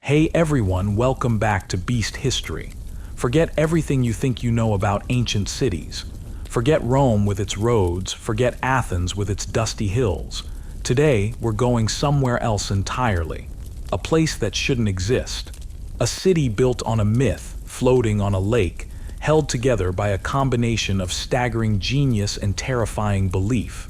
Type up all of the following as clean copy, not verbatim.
Hey everyone, welcome back to Beast History. Forget everything you think you know about ancient cities. Forget Rome with its roads, forget Athens with its dusty hills. Today, we're going somewhere else entirely. A place that shouldn't exist. A city built on a myth, floating on a lake, held together by a combination of staggering genius and terrifying belief.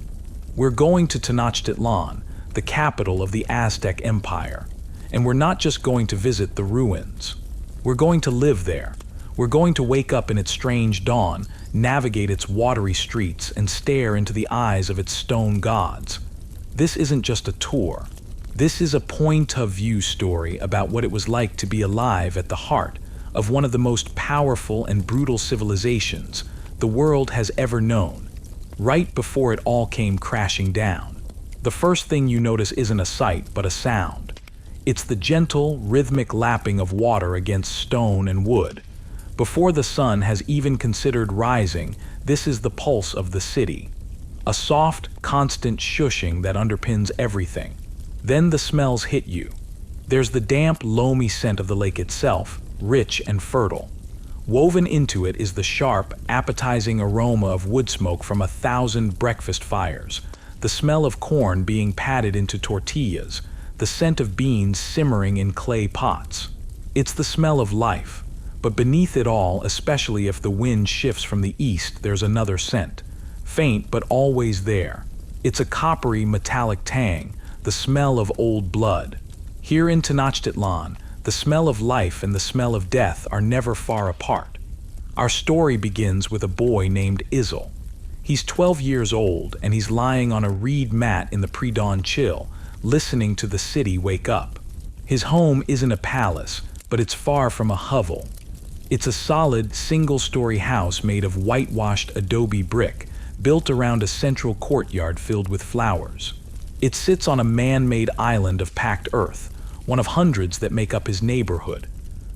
We're going to Tenochtitlan, the capital of the Aztec Empire. And we're not just going to visit the ruins. We're going to live there. We're going to wake up in its strange dawn, navigate its watery streets, and stare into the eyes of its stone gods. This isn't just a tour. This is a point-of-view story about what it was like to be alive at the heart of one of the most powerful and brutal civilizations the world has ever known, right before it all came crashing down. The first thing you notice isn't a sight, but a sound. It's the gentle, rhythmic lapping of water against stone and wood. Before the sun has even considered rising, this is the pulse of the city. A soft, constant shushing that underpins everything. Then the smells hit you. There's the damp, loamy scent of the lake itself, rich and fertile. Woven into it is the sharp, appetizing aroma of wood smoke from 1,000 breakfast fires, the smell of corn being patted into tortillas, the scent of beans simmering in clay pots. It's the smell of life, but beneath it all, especially if the wind shifts from the east, there's another scent, faint but always there. It's a coppery, metallic tang, the smell of old blood. Here in Tenochtitlan, the smell of life and the smell of death are never far apart. Our story begins with a boy named Izel. He's 12 years old and he's lying on a reed mat in the pre-dawn chill, listening to the city wake up. His home isn't a palace, but it's far from a hovel. It's a solid, single-story house made of whitewashed adobe brick, built around a central courtyard filled with flowers. It sits on a man-made island of packed earth, one of hundreds that make up his neighborhood.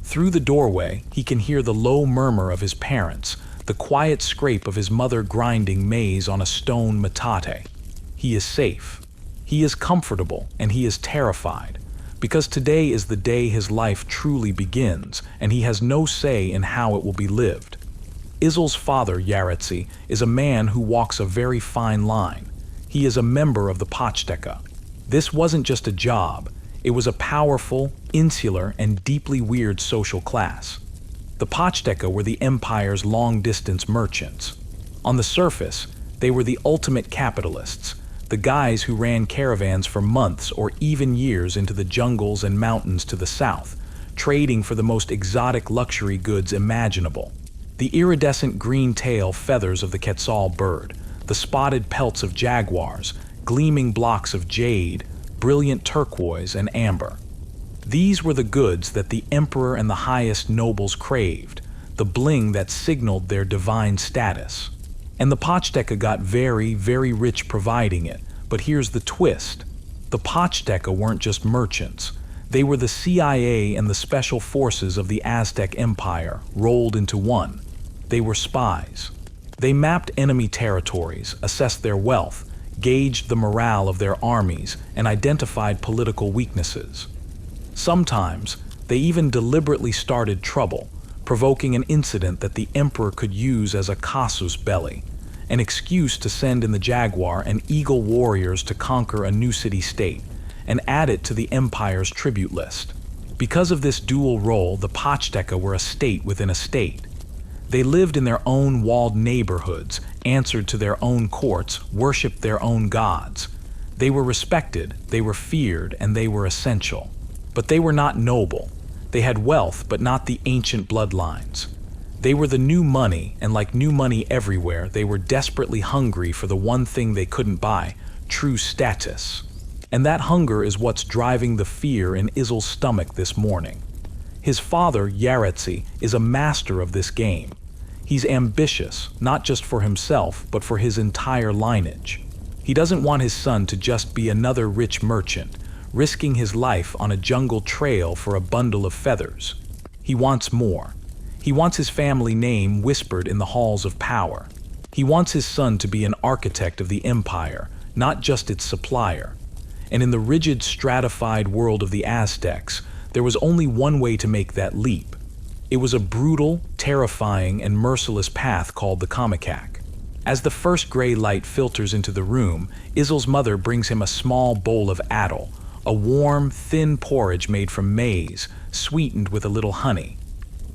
Through the doorway, he can hear the low murmur of his parents, the quiet scrape of his mother grinding maize on a stone metate. He is safe. He is comfortable, and he is terrified, because today is the day his life truly begins, and he has no say in how it will be lived. Izel's father, Yaretsi, is a man who walks a very fine line. He is a member of the Pochteca. This wasn't just a job, it was a powerful, insular, and deeply weird social class. The Pochteca were the empire's long-distance merchants. On the surface, they were the ultimate capitalists, the guys who ran caravans for months or even years into the jungles and mountains to the south, trading for the most exotic luxury goods imaginable. The iridescent green tail feathers of the quetzal bird, the spotted pelts of jaguars, gleaming blocks of jade, brilliant turquoise and amber. These were the goods that the emperor and the highest nobles craved, the bling that signaled their divine status. And the Pochteca got very, very rich providing it. But here's the twist. The Pochteca weren't just merchants. They were the CIA and the special forces of the Aztec Empire, rolled into one. They were spies. They mapped enemy territories, assessed their wealth, gauged the morale of their armies, and identified political weaknesses. Sometimes, they even deliberately started trouble, provoking an incident that the emperor could use as a casus belli, an excuse to send in the jaguar and eagle warriors to conquer a new city-state, and add it to the empire's tribute list. Because of this dual role, the Pochteca were a state within a state. They lived in their own walled neighborhoods, answered to their own courts, worshipped their own gods. They were respected, they were feared, and they were essential. But they were not noble. They had wealth, but not the ancient bloodlines. They were the new money, and like new money everywhere, they were desperately hungry for the one thing they couldn't buy, true status. And that hunger is what's driving the fear in Izel's stomach this morning. His father, Yaretsi, is a master of this game. He's ambitious, not just for himself, but for his entire lineage. He doesn't want his son to just be another rich merchant, risking his life on a jungle trail for a bundle of feathers. He wants more. He wants his family name whispered in the halls of power. He wants his son to be an architect of the empire, not just its supplier. And in the rigid, stratified world of the Aztecs, There was only one way to make that leap. It was a brutal, terrifying, and merciless path called the Kamikak. As the first gray light filters into the room, Izel's mother brings him a small bowl of addle, a warm, thin porridge made from maize, sweetened with a little honey.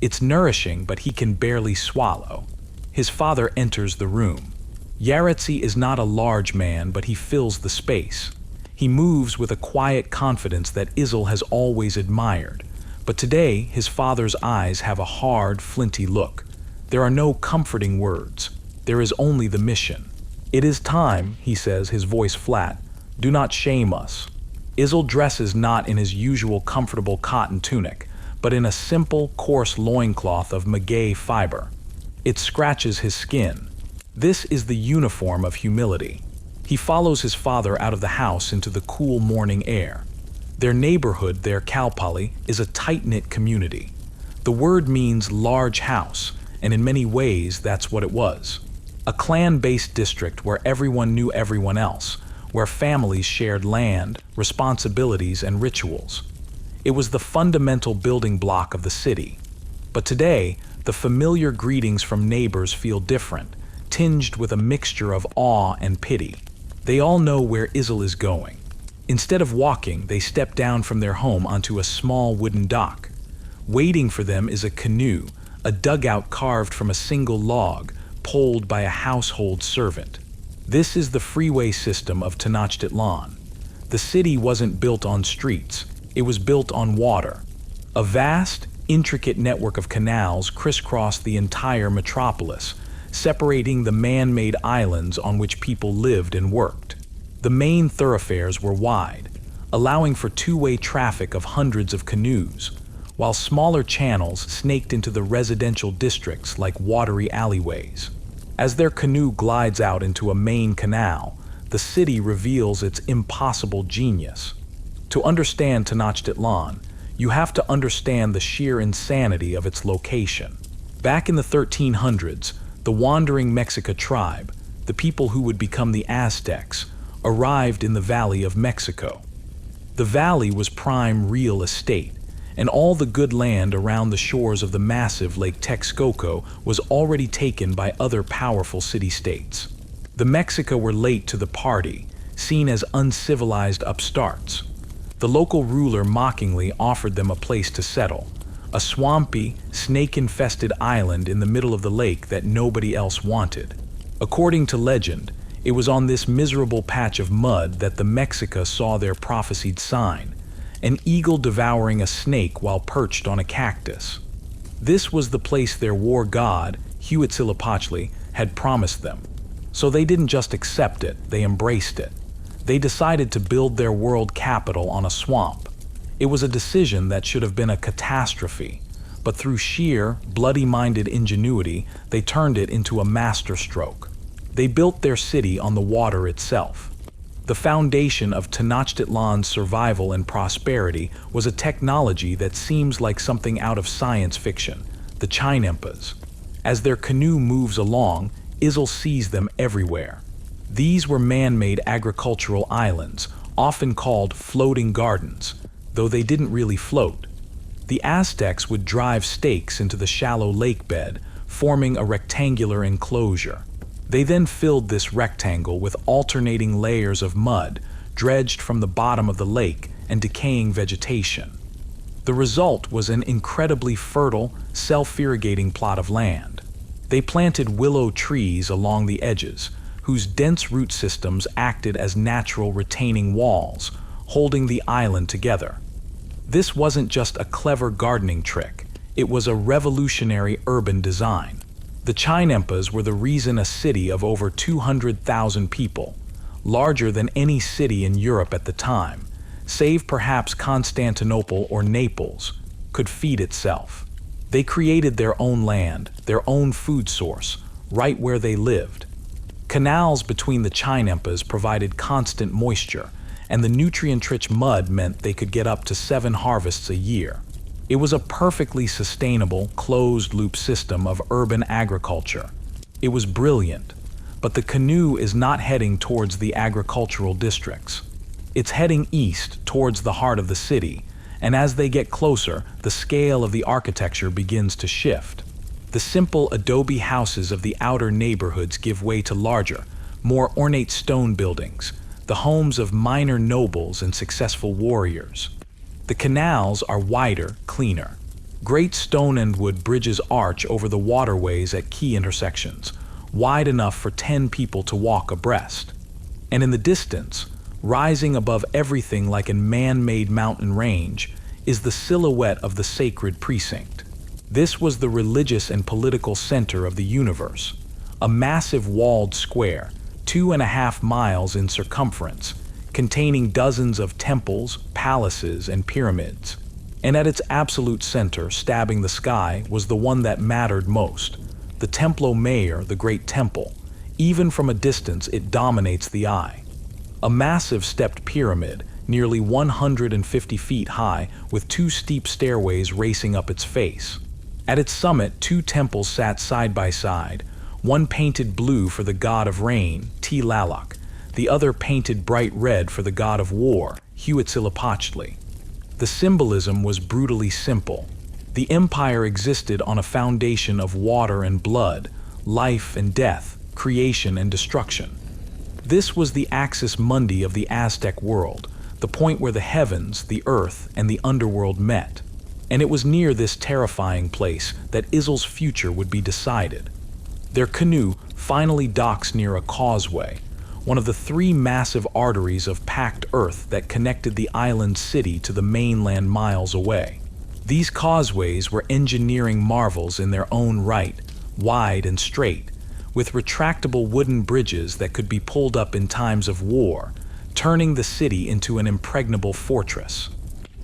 It's nourishing, but he can barely swallow. His father enters the room. Yaretsi is not a large man, but he fills the space. He moves with a quiet confidence that Izel has always admired. But today, his father's eyes have a hard, flinty look. There are no comforting words. There is only the mission. "It is time," he says, his voice flat. "Do not shame us." Izel dresses not in his usual comfortable cotton tunic, but in a simple, coarse loincloth of maguey fiber. It scratches his skin. This is the uniform of humility. He follows his father out of the house into the cool morning air. Their neighborhood, their Kalpali, is a tight-knit community. The word means large house, and in many ways that's what it was. A clan-based district where everyone knew everyone else, where families shared land, responsibilities, and rituals. It was the fundamental building block of the city. But today, the familiar greetings from neighbors feel different, tinged with a mixture of awe and pity. They all know where Izel is going. Instead of walking, they step down from their home onto a small wooden dock. Waiting for them is a canoe, a dugout carved from a single log, poled by a household servant. This is the freeway system of Tenochtitlan. The city wasn't built on streets, it was built on water. A vast, intricate network of canals crisscrossed the entire metropolis, separating the man-made islands on which people lived and worked. The main thoroughfares were wide, allowing for two-way traffic of hundreds of canoes, while smaller channels snaked into the residential districts like watery alleyways. As their canoe glides out into a main canal, the city reveals its impossible genius. To understand Tenochtitlan, you have to understand the sheer insanity of its location. Back in the 1300s, the wandering Mexica tribe, the people who would become the Aztecs, arrived in the Valley of Mexico. The valley was prime real estate, and all the good land around the shores of the massive Lake Texcoco was already taken by other powerful city-states. The Mexica were late to the party, seen as uncivilized upstarts. The local ruler mockingly offered them a place to settle, a swampy, snake-infested island in the middle of the lake that nobody else wanted. According to legend, it was on this miserable patch of mud that the Mexica saw their prophesied sign, an eagle devouring a snake while perched on a cactus. This was the place their war god, Huitzilopochtli, had promised them. So they didn't just accept it, they embraced it. They decided to build their world capital on a swamp. It was a decision that should have been a catastrophe, but through sheer, bloody-minded ingenuity, they turned it into a masterstroke. They built their city on the water itself. The foundation of Tenochtitlan's survival and prosperity was a technology that seems like something out of science fiction, the Chinempas. As their canoe moves along, Izel sees them everywhere. These were man-made agricultural islands, often called floating gardens, though they didn't really float. The Aztecs would drive stakes into the shallow lake bed, forming a rectangular enclosure. They then filled this rectangle with alternating layers of mud, dredged from the bottom of the lake, and decaying vegetation. The result was an incredibly fertile, self-irrigating plot of land. They planted willow trees along the edges, whose dense root systems acted as natural retaining walls, holding the island together. This wasn't just a clever gardening trick, it was a revolutionary urban design. The Chinempas were the reason a city of over 200,000 people, larger than any city in Europe at the time, save perhaps Constantinople or Naples, could feed itself. They created their own land, their own food source, right where they lived. Canals between the Chinempas provided constant moisture, and the nutrient-rich mud meant they could get up to 7 harvests a year. It was a perfectly sustainable, closed-loop system of urban agriculture. It was brilliant, but the canoe is not heading towards the agricultural districts. It's heading east towards the heart of the city, and as they get closer, the scale of the architecture begins to shift. The simple adobe houses of the outer neighborhoods give way to larger, more ornate stone buildings, the homes of minor nobles and successful warriors. The canals are wider, cleaner. Great stone and wood bridges arch over the waterways at key intersections, wide enough for 10 people to walk abreast. And in the distance, rising above everything like a man-made mountain range, is the silhouette of the sacred precinct. This was the religious and political center of the universe, a massive walled square, 2.5 miles in circumference, containing dozens of temples, palaces, and pyramids. And at its absolute center, stabbing the sky, was the one that mattered most, the Templo Mayor, the Great Temple. Even from a distance, it dominates the eye. A massive stepped pyramid, nearly 150 feet high, with 2 steep stairways racing up its face. At its summit, 2 temples sat side by side, one painted blue for the god of rain, Tlaloc, the other painted bright red for the god of war, Huitzilopochtli. The symbolism was brutally simple. The empire existed on a foundation of water and blood, life and death, creation and destruction. This was the axis mundi of the Aztec world, the point where the heavens, the earth, and the underworld met. And it was near this terrifying place that Izel's future would be decided. Their canoe finally docks near a causeway, one of the 3 massive arteries of packed earth that connected the island city to the mainland miles away. These causeways were engineering marvels in their own right, wide and straight, with retractable wooden bridges that could be pulled up in times of war, turning the city into an impregnable fortress.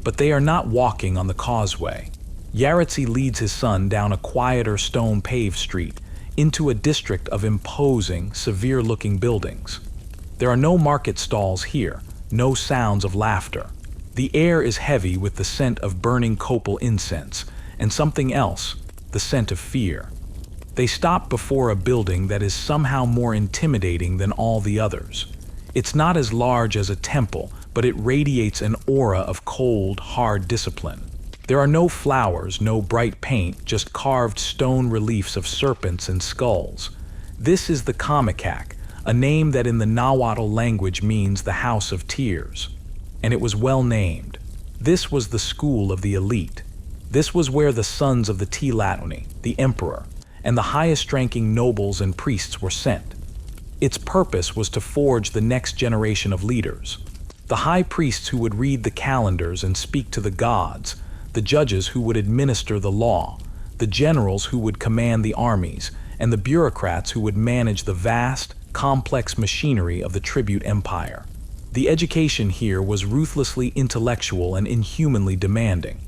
But they are not walking on the causeway. Yaretsi leads his son down a quieter stone-paved street into a district of imposing, severe-looking buildings. There are no market stalls here, no sounds of laughter. The air is heavy with the scent of burning copal incense, and something else, the scent of fear. They stop before a building that is somehow more intimidating than all the others. It's not as large as a temple, but it radiates an aura of cold, hard discipline. There are no flowers, no bright paint, just carved stone reliefs of serpents and skulls. This is the Kamikak, a name that in the Nahuatl language means the House of Tears. And it was well named. This was the school of the elite. This was where the sons of the Tenochtitlan, the emperor, and the highest-ranking nobles and priests were sent. Its purpose was to forge the next generation of leaders. The high priests who would read the calendars and speak to the gods, the judges who would administer the law, the generals who would command the armies, and the bureaucrats who would manage the vast, complex machinery of the tribute empire. The education here was ruthlessly intellectual and inhumanly demanding.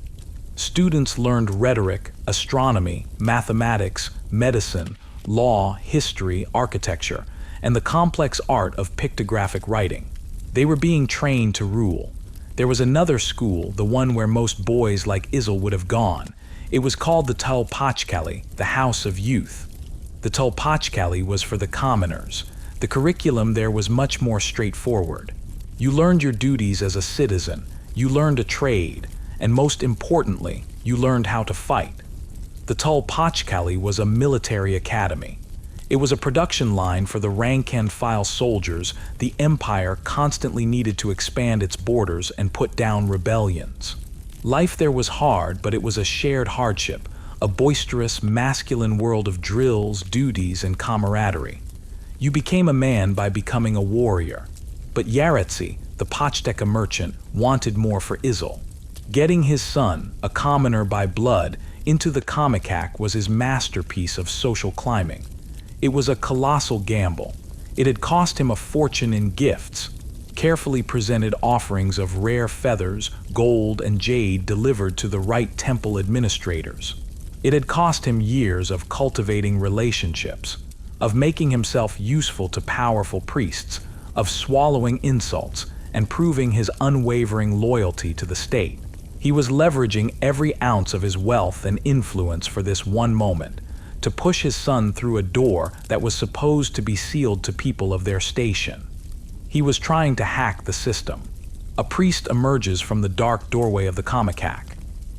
Students learned rhetoric, astronomy, mathematics, medicine, law, history, architecture, and the complex art of pictographic writing. They were being trained to rule. There was another school, the one where most boys like Izel would have gone. It was called the Tulpachkali, the House of Youth. The Tulpachkali was for the commoners. The curriculum there was much more straightforward. You learned your duties as a citizen, you learned a trade, and most importantly, you learned how to fight. The Tulpachkali was a military academy. It was a production line for the rank-and-file soldiers the empire constantly needed to expand its borders and put down rebellions. Life there was hard, but it was a shared hardship, a boisterous, masculine world of drills, duties, and camaraderie. You became a man by becoming a warrior. But Yaretsi, the Pachteca merchant, wanted more for Izel. Getting his son, a commoner by blood, into the Kamikak was his masterpiece of social climbing. It was a colossal gamble. It had cost him a fortune in gifts, carefully presented offerings of rare feathers, gold, and jade delivered to the right temple administrators. It had cost him years of cultivating relationships, of making himself useful to powerful priests, of swallowing insults and proving his unwavering loyalty to the state. He was leveraging every ounce of his wealth and influence for this one moment, to push his son through a door that was supposed to be sealed to people of their station. He was trying to hack the system. A priest emerges from the dark doorway of the Comicac.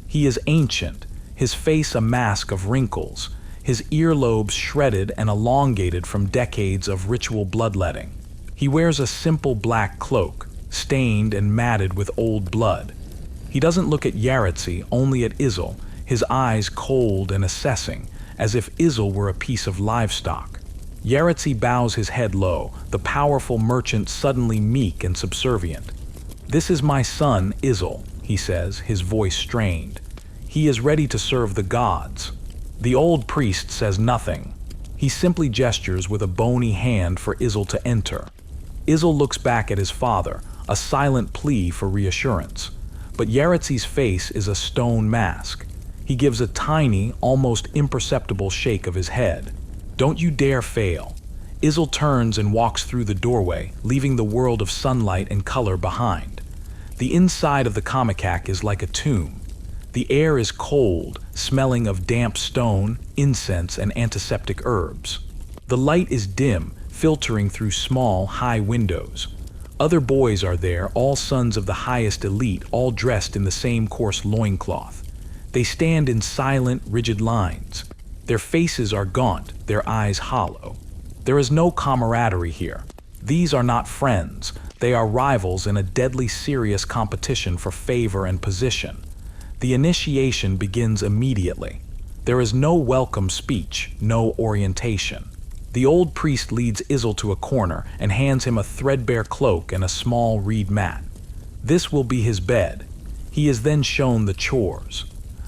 He is ancient, his face a mask of wrinkles, his earlobes shredded and elongated from decades of ritual bloodletting. He wears a simple black cloak, stained and matted with old blood. He doesn't look at Yaretsi, only at Izel, his eyes cold and assessing, as if Izel were a piece of livestock. Yaretsi bows his head low, the powerful merchant suddenly meek and subservient. "This is my son, Izel," he says, his voice strained. "He is ready to serve the gods." The old priest says nothing. He simply gestures with a bony hand for Izel to enter. Izel looks back at his father, a silent plea for reassurance. But Yaretsi's face is a stone mask. He gives a tiny, almost imperceptible shake of his head. "Don't you dare fail." Izel turns and walks through the doorway, leaving the world of sunlight and color behind. The inside of the Comicac is like a tomb. The air is cold, smelling of damp stone, incense, and antiseptic herbs. The light is dim, filtering through small, high windows. Other boys are there, all sons of the highest elite, all dressed in the same coarse loincloth. They stand in silent, rigid lines. Their faces are gaunt, their eyes hollow. There is no camaraderie here. These are not friends. They are rivals in a deadly serious competition for favor and position. The initiation begins immediately. There is no welcome speech, no orientation. The old priest leads Izel to a corner and hands him a threadbare cloak and a small reed mat. This will be his bed. He is then shown the chores.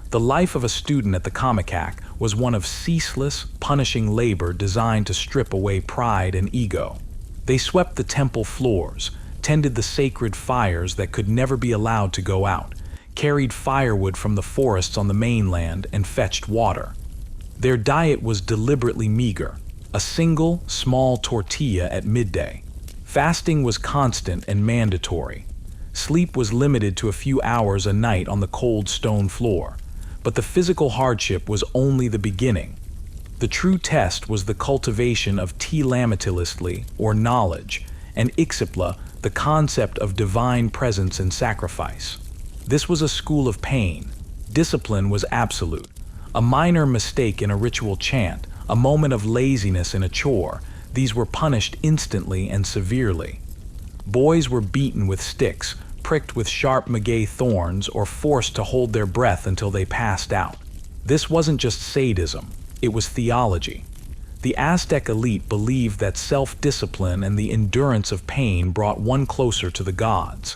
The life of a student at the Comicac was one of ceaseless, punishing labor designed to strip away pride and ego. They swept the temple floors, tended the sacred fires that could never be allowed to go out, carried firewood from the forests on the mainland, and fetched water. Their diet was deliberately meager, a single, small tortilla at midday. Fasting was constant and mandatory. Sleep was limited to a few hours a night on the cold stone floor. But the physical hardship was only the beginning. The true test was the cultivation of Telamitlisli, or knowledge, and Ixipla, the concept of divine presence and sacrifice. This was a school of pain. Discipline was absolute. A minor mistake in a ritual chant, a moment of laziness in a chore, these were punished instantly and severely. Boys were beaten with sticks, pricked with sharp maguey thorns, or forced to hold their breath until they passed out. This wasn't just sadism, it was theology. The Aztec elite believed that self-discipline and the endurance of pain brought one closer to the gods.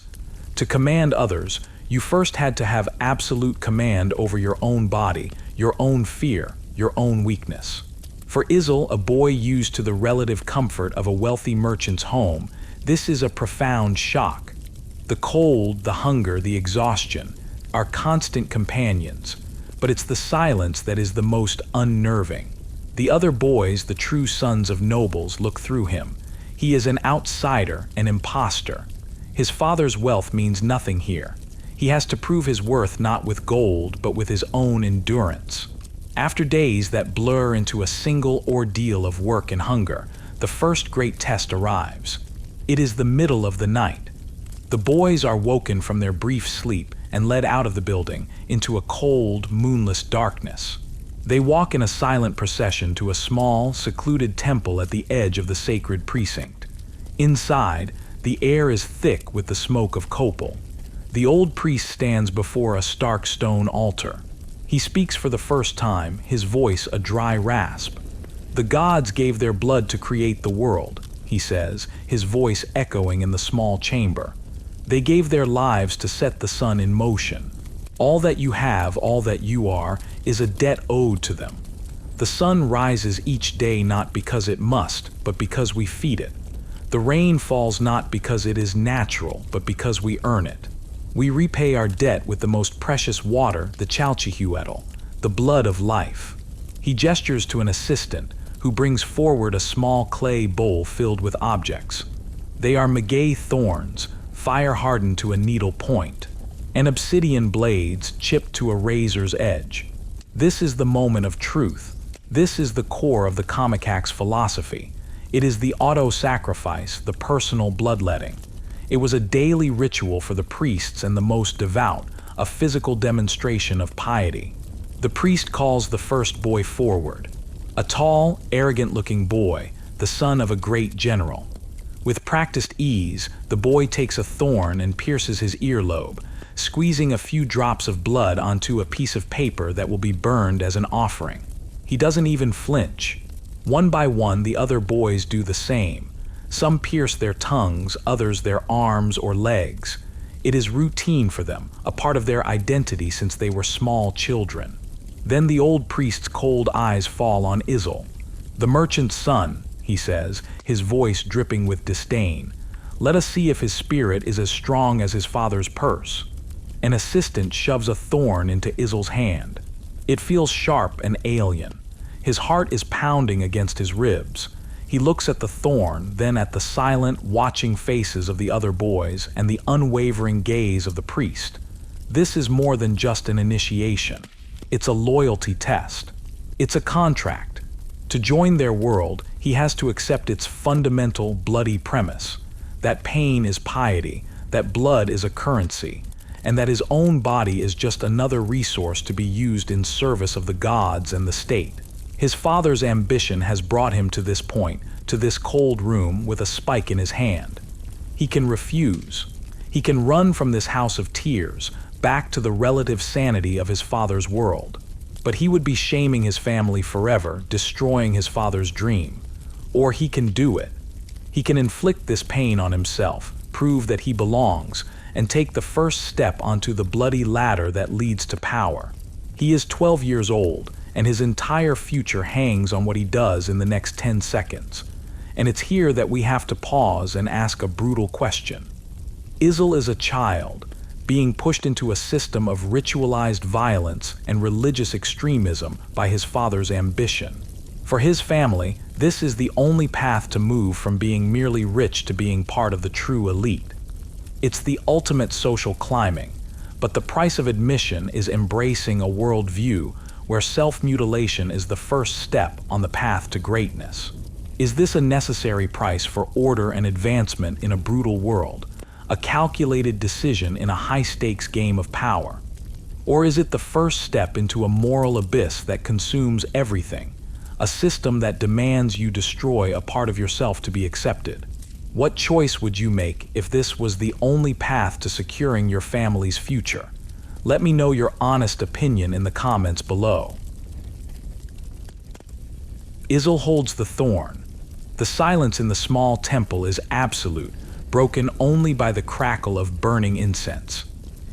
To command others, you first had to have absolute command over your own body, your own fear, your own weakness. For Izel, a boy used to the relative comfort of a wealthy merchant's home, this is a profound shock. The cold, the hunger, the exhaustion are constant companions, but it's the silence that is the most unnerving. The other boys, the true sons of nobles, look through him. He is an outsider, an imposter. His father's wealth means nothing here. He has to prove his worth not with gold, but with his own endurance. After days that blur into a single ordeal of work and hunger, the first great test arrives. It is the middle of the night. The boys are woken from their brief sleep and led out of the building into a cold, moonless darkness. They walk in a silent procession to a small, secluded temple at the edge of the sacred precinct. Inside, the air is thick with the smoke of copal. The old priest stands before a stark stone altar. He speaks for the first time, his voice a dry rasp. "The gods gave their blood to create the world," he says, his voice echoing in the small chamber. "They gave their lives to set the sun in motion. All that you have, all that you are, is a debt owed to them. The sun rises each day not because it must, but because we feed it. The rain falls not because it is natural, but because we earn it. We repay our debt with the most precious water, the chalchihuetl, the blood of life." He gestures to an assistant, who brings forward a small clay bowl filled with objects. They are maguey thorns, fire-hardened to a needle point, and obsidian blades chipped to a razor's edge. This is the moment of truth. This is the core of the Comicac's philosophy. It is the auto-sacrifice, the personal bloodletting. It was a daily ritual for the priests and the most devout, a physical demonstration of piety. The priest calls the first boy forward, a tall, arrogant-looking boy, the son of a great general. With practiced ease, the boy takes a thorn and pierces his earlobe, squeezing a few drops of blood onto a piece of paper that will be burned as an offering. He doesn't even flinch. One by one, the other boys do the same. Some pierce their tongues, others their arms or legs. It is routine for them, a part of their identity since they were small children. Then the old priest's cold eyes fall on Izel. "The merchant's son," he says, his voice dripping with disdain. "Let us see if his spirit is as strong as his father's purse." An assistant shoves a thorn into Izel's hand. It feels sharp and alien. His heart is pounding against his ribs. He looks at the thorn, then at the silent, watching faces of the other boys and the unwavering gaze of the priest. This is more than just an initiation. It's a loyalty test. It's a contract. To join their world, he has to accept its fundamental, bloody premise, that pain is piety, that blood is a currency, and that his own body is just another resource to be used in service of the gods and the state. His father's ambition has brought him to this point, to this cold room with a spike in his hand. He can refuse. He can run from this house of tears, back to the relative sanity of his father's world. But he would be shaming his family forever, destroying his father's dream. Or he can do it. He can inflict this pain on himself, prove that he belongs, and take the first step onto the bloody ladder that leads to power. He is 12 years old, and his entire future hangs on what he does in the next 10 seconds. And it's here that we have to pause and ask a brutal question. Izel is a child, being pushed into a system of ritualized violence and religious extremism by his father's ambition. For his family, this is the only path to move from being merely rich to being part of the true elite. It's the ultimate social climbing, but the price of admission is embracing a worldview where self-mutilation is the first step on the path to greatness. Is this a necessary price for order and advancement in a brutal world, a calculated decision in a high-stakes game of power? Or is it the first step into a moral abyss that consumes everything, a system that demands you destroy a part of yourself to be accepted? What choice would you make if this was the only path to securing your family's future? Let me know your honest opinion in the comments below. Izel holds the thorn. The silence in the small temple is absolute, broken only by the crackle of burning incense.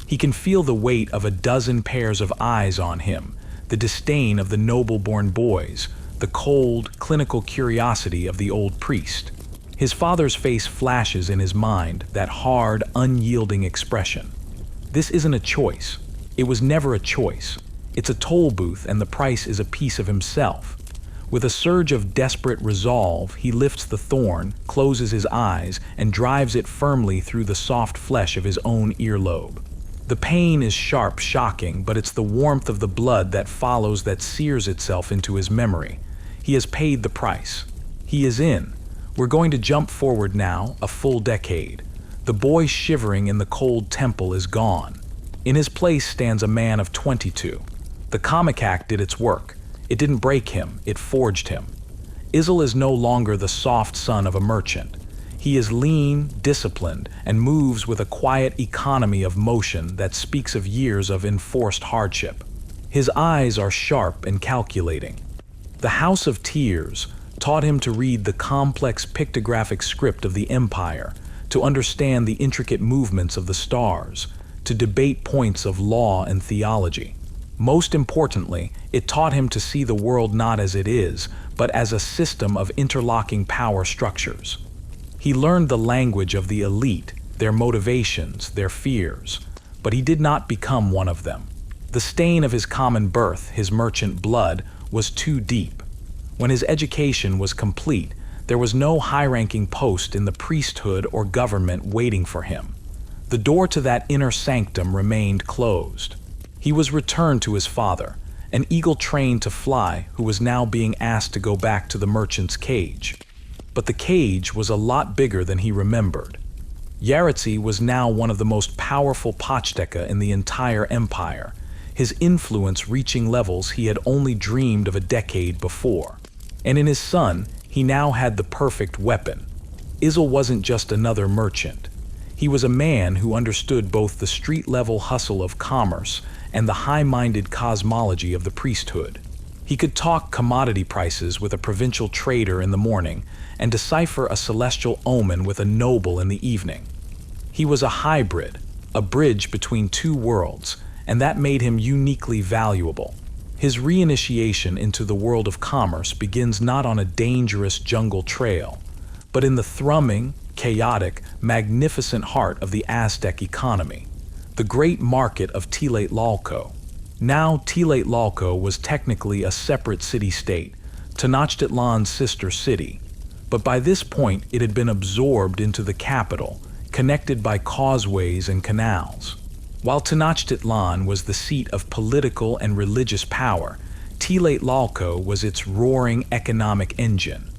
He can feel the weight of a dozen pairs of eyes on him, the disdain of the noble-born boys, the cold, clinical curiosity of the old priest. His father's face flashes in his mind, that hard, unyielding expression. This isn't a choice. It was never a choice. It's a toll booth, and the price is a piece of himself. With a surge of desperate resolve, he lifts the thorn, closes his eyes, and drives it firmly through the soft flesh of his own earlobe. The pain is sharp, shocking, but it's the warmth of the blood that follows that sears itself into his memory. He has paid the price. He is in. We're going to jump forward now, a full decade. The boy shivering in the cold temple is gone. In his place stands a man of 22. The comic act did its work. It didn't break him, it forged him. Izel is no longer the soft son of a merchant. He is lean, disciplined, and moves with a quiet economy of motion that speaks of years of enforced hardship. His eyes are sharp and calculating. The House of Tears taught him to read the complex pictographic script of the empire, to understand the intricate movements of the stars, to debate points of law and theology. Most importantly, it taught him to see the world not as it is, but as a system of interlocking power structures. He learned the language of the elite, their motivations, their fears, but he did not become one of them. The stain of his common birth, his merchant blood, was too deep. When his education was complete, there was no high-ranking post in the priesthood or government waiting for him. The door to that inner sanctum remained closed. He was returned to his father, an eagle trained to fly who was now being asked to go back to the merchant's cage. But the cage was a lot bigger than he remembered. Yaretsi was now one of the most powerful Pachteca in the entire empire, his influence reaching levels he had only dreamed of a decade before. And in his son, he now had the perfect weapon. Izel wasn't just another merchant. He was a man who understood both the street-level hustle of commerce and the high-minded cosmology of the priesthood. He could talk commodity prices with a provincial trader in the morning and decipher a celestial omen with a noble in the evening. He was a hybrid, a bridge between two worlds, and that made him uniquely valuable. His reinitiation into the world of commerce begins not on a dangerous jungle trail, but in the thrumming, chaotic, magnificent heart of the Aztec economy, the great market of Tenochtitlan. Now Tenochtitlan was technically a separate city-state, Tenochtitlan's sister city, but by this point it had been absorbed into the capital, connected by causeways and canals. While Tenochtitlan was the seat of political and religious power, Tenochtitlan was its roaring economic engine,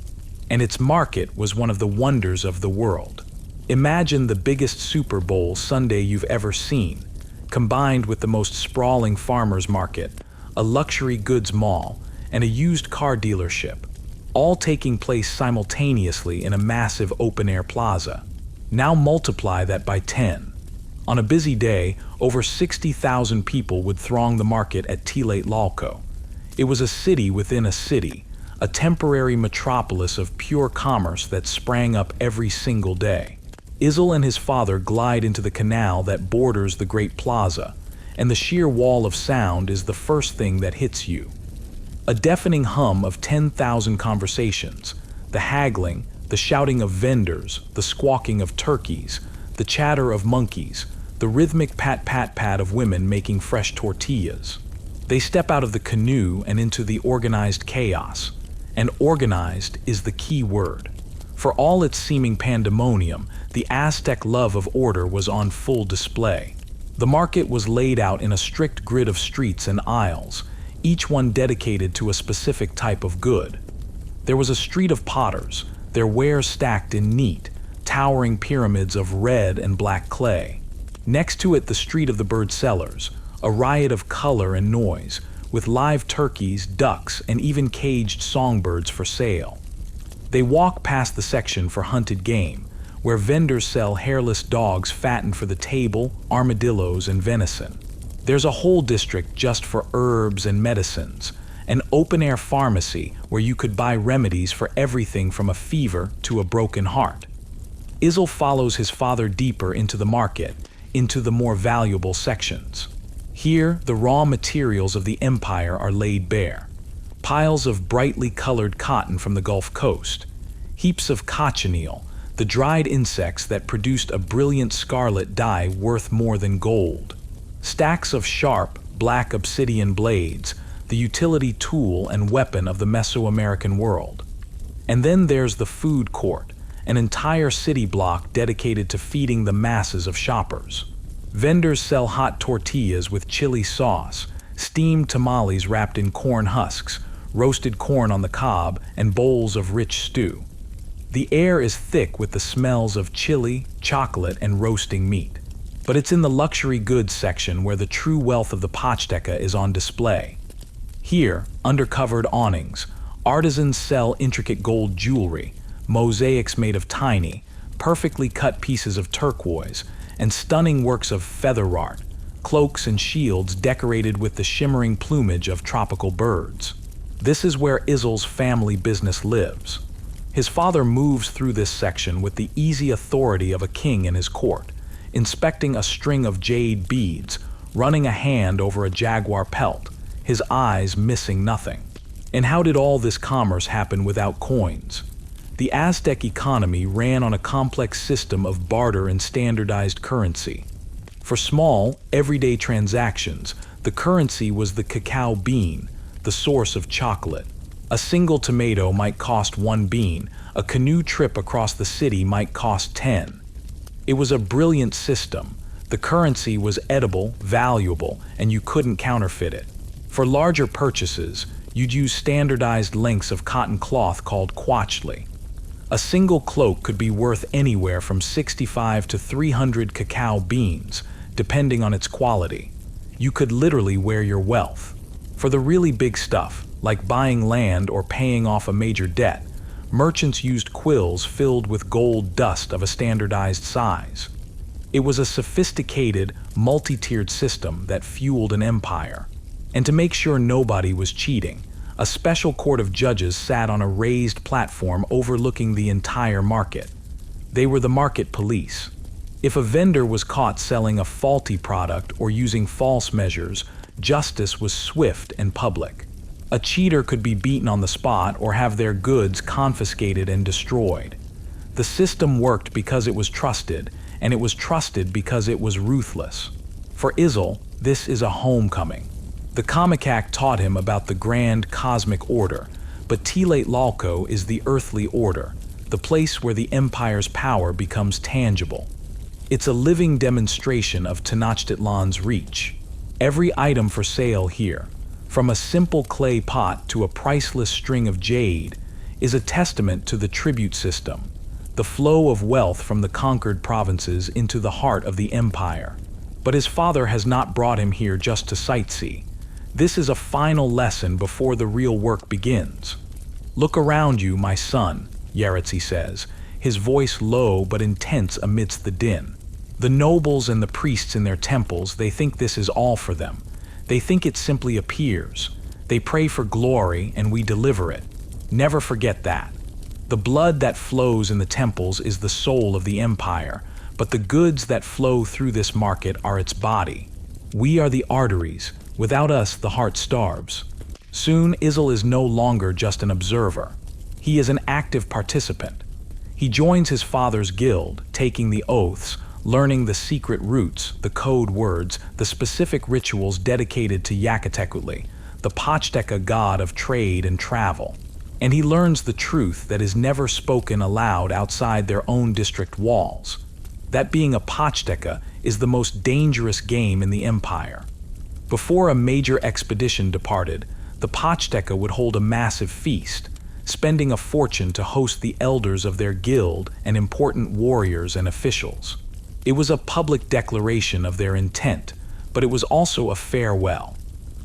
and its market was one of the wonders of the world. Imagine the biggest Super Bowl Sunday you've ever seen, combined with the most sprawling farmers market, a luxury goods mall, and a used car dealership, all taking place simultaneously in a massive open-air plaza. Now multiply that by 10. On a busy day, over 60,000 people would throng the market at Tenochtitlan. It was a city within a city, a temporary metropolis of pure commerce that sprang up every single day. Izel and his father glide into the canal that borders the great plaza, and the sheer wall of sound is the first thing that hits you. A deafening hum of 10,000 conversations, the haggling, the shouting of vendors, the squawking of turkeys, the chatter of monkeys, the rhythmic pat-pat-pat of women making fresh tortillas. They step out of the canoe and into the organized chaos, and organized is the key word. For all its seeming pandemonium, the Aztec love of order was on full display. The market was laid out in a strict grid of streets and aisles, each one dedicated to a specific type of good. There was a street of potters, their wares stacked in neat, towering pyramids of red and black clay. Next to it, the street of the bird sellers, a riot of color and noise, with live turkeys, ducks, and even caged songbirds for sale. They walk past the section for hunted game, where vendors sell hairless dogs fattened for the table, armadillos, and venison. There's a whole district just for herbs and medicines, an open-air pharmacy where you could buy remedies for everything from a fever to a broken heart. Izel follows his father deeper into the market, into the more valuable sections. Here, the raw materials of the empire are laid bare. Piles of brightly colored cotton from the Gulf Coast, heaps of cochineal, the dried insects that produced a brilliant scarlet dye worth more than gold, stacks of sharp, black obsidian blades, the utility tool and weapon of the Mesoamerican world. And then there's the food court, an entire city block dedicated to feeding the masses of shoppers. Vendors sell hot tortillas with chili sauce, steamed tamales wrapped in corn husks, roasted corn on the cob, and bowls of rich stew. The air is thick with the smells of chili, chocolate, and roasting meat. But it's in the luxury goods section where the true wealth of the Pachteca is on display. Here, under covered awnings, artisans sell intricate gold jewelry, mosaics made of tiny, perfectly cut pieces of turquoise, and stunning works of feather art, cloaks and shields decorated with the shimmering plumage of tropical birds. This is where Izel's family business lives. His father moves through this section with the easy authority of a king in his court, inspecting a string of jade beads, running a hand over a jaguar pelt, his eyes missing nothing. And how did all this commerce happen without coins? The Aztec economy ran on a complex system of barter and standardized currency. For small, everyday transactions, the currency was the cacao bean, the source of chocolate. A single tomato might cost 1 bean, a canoe trip across the city might cost 10. It was a brilliant system. The currency was edible, valuable, and you couldn't counterfeit it. For larger purchases, you'd use standardized lengths of cotton cloth called quachli. A single cloak could be worth anywhere from 65 to 300 cacao beans, depending on its quality. You could literally wear your wealth. For the really big stuff, like buying land or paying off a major debt, merchants used quills filled with gold dust of a standardized size. It was a sophisticated, multi-tiered system that fueled an empire. And to make sure nobody was cheating, a special court of judges sat on a raised platform overlooking the entire market. They were the market police. If a vendor was caught selling a faulty product or using false measures, justice was swift and public. A cheater could be beaten on the spot or have their goods confiscated and destroyed. The system worked because it was trusted, and it was trusted because it was ruthless. For Izel, this is a homecoming. The Kamikak taught him about the grand cosmic order, but Tenochtitlan is the earthly order, the place where the empire's power becomes tangible. It's a living demonstration of Tenochtitlan's reach. Every item for sale here, from a simple clay pot to a priceless string of jade, is a testament to the tribute system, the flow of wealth from the conquered provinces into the heart of the empire. But his father has not brought him here just to sightsee. This is a final lesson before the real work begins. "Look around you, my son," Yaretsi says, his voice low but intense amidst the din. "The nobles and the priests in their temples, they think this is all for them. They think it simply appears. They pray for glory and we deliver it. Never forget that. The blood that flows in the temples is the soul of the empire, but the goods that flow through this market are its body. We are the arteries. Without us, the heart starves." Soon, Izel is no longer just an observer. He is an active participant. He joins his father's guild, taking the oaths, learning the secret roots, the code words, the specific rituals dedicated to Yakatecutli, the Pachteca god of trade and travel. And he learns the truth that is never spoken aloud outside their own district walls. That being a Pachteca is the most dangerous game in the empire. Before a major expedition departed, the Pachteca would hold a massive feast, spending a fortune to host the elders of their guild and important warriors and officials. It was a public declaration of their intent, but it was also a farewell.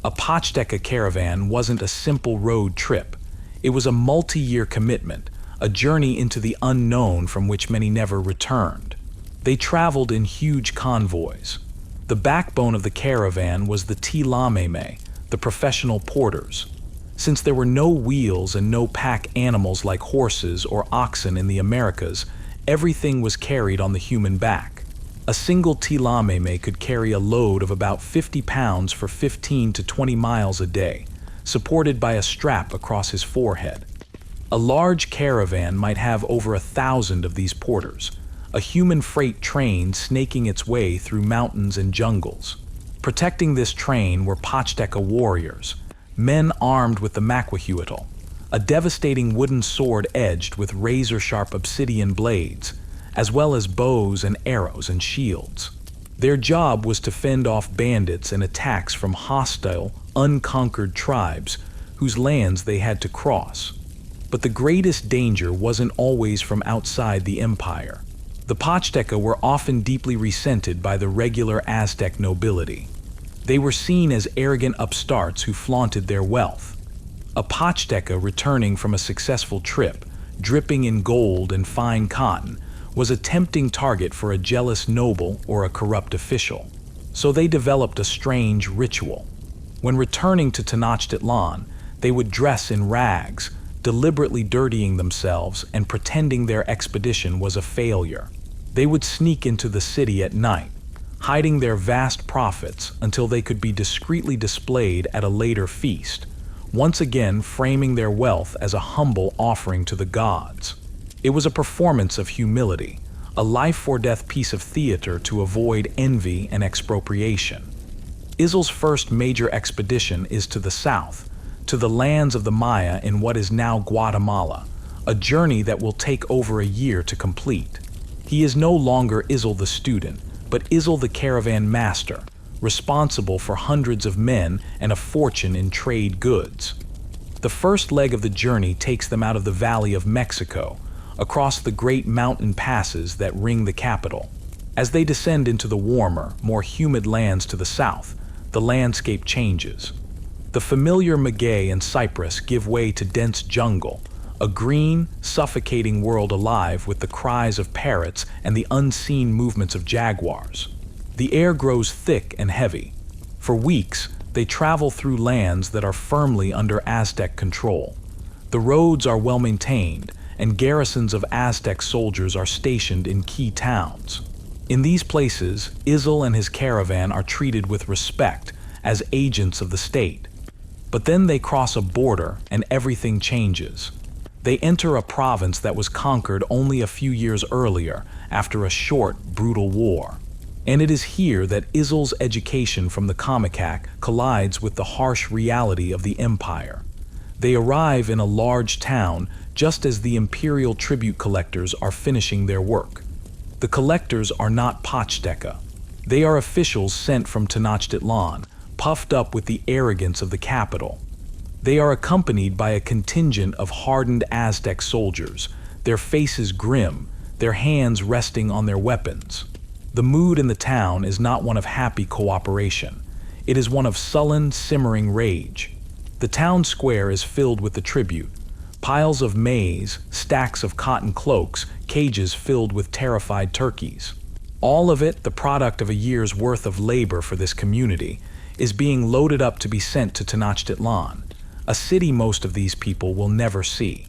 A Pachteca caravan wasn't a simple road trip. It was a multi-year commitment, a journey into the unknown from which many never returned. They traveled in huge convoys. The backbone of the caravan was the Tlameme, the professional porters. Since there were no wheels and no pack animals like horses or oxen in the Americas, everything was carried on the human back. A single Tlameme could carry a load of about 50 pounds for 15 to 20 miles a day, supported by a strap across his forehead. A large caravan might have over 1,000 of these porters, a human freight train snaking its way through mountains and jungles. Protecting this train were Pachteca warriors, men armed with the Maquahuitl, a devastating wooden sword edged with razor-sharp obsidian blades, as well as bows and arrows and shields. Their job was to fend off bandits and attacks from hostile, unconquered tribes whose lands they had to cross. But the greatest danger wasn't always from outside the empire. The Pachteca were often deeply resented by the regular Aztec nobility. They were seen as arrogant upstarts who flaunted their wealth. A Pachteca returning from a successful trip, dripping in gold and fine cotton, was a tempting target for a jealous noble or a corrupt official. So they developed a strange ritual. When returning to Tenochtitlan, they would dress in rags, deliberately dirtying themselves and pretending their expedition was a failure. They would sneak into the city at night, hiding their vast profits until they could be discreetly displayed at a later feast, once again framing their wealth as a humble offering to the gods. It was a performance of humility, a life-or-death piece of theater to avoid envy and expropriation. Izel's first major expedition is to the south, to the lands of the Maya in what is now Guatemala, a journey that will take over a year to complete. He is no longer Izel the student, but Izel the caravan master, responsible for hundreds of men and a fortune in trade goods. The first leg of the journey takes them out of the Valley of Mexico, across the great mountain passes that ring the capital. As they descend into the warmer, more humid lands to the south, the landscape changes. The familiar maguey and cypress give way to dense jungle, a green, suffocating world alive with the cries of parrots and the unseen movements of jaguars. The air grows thick and heavy. For weeks, they travel through lands that are firmly under Aztec control. The roads are well maintained, and garrisons of Aztec soldiers are stationed in key towns. In these places, Izel and his caravan are treated with respect as agents of the state. But then they cross a border and everything changes. They enter a province that was conquered only a few years earlier after a short, brutal war. And it is here that Izel's education from the Comicac collides with the harsh reality of the empire. They arrive in a large town just as the imperial tribute collectors are finishing their work. The collectors are not Pochteca. They are officials sent from Tenochtitlan, puffed up with the arrogance of the capital. They are accompanied by a contingent of hardened Aztec soldiers, their faces grim, their hands resting on their weapons. The mood in the town is not one of happy cooperation. It is one of sullen, simmering rage. The town square is filled with the tribute. Piles of maize, stacks of cotton cloaks, cages filled with terrified turkeys. All of it, the product of a year's worth of labor for this community, is being loaded up to be sent to Tenochtitlan, a city most of these people will never see.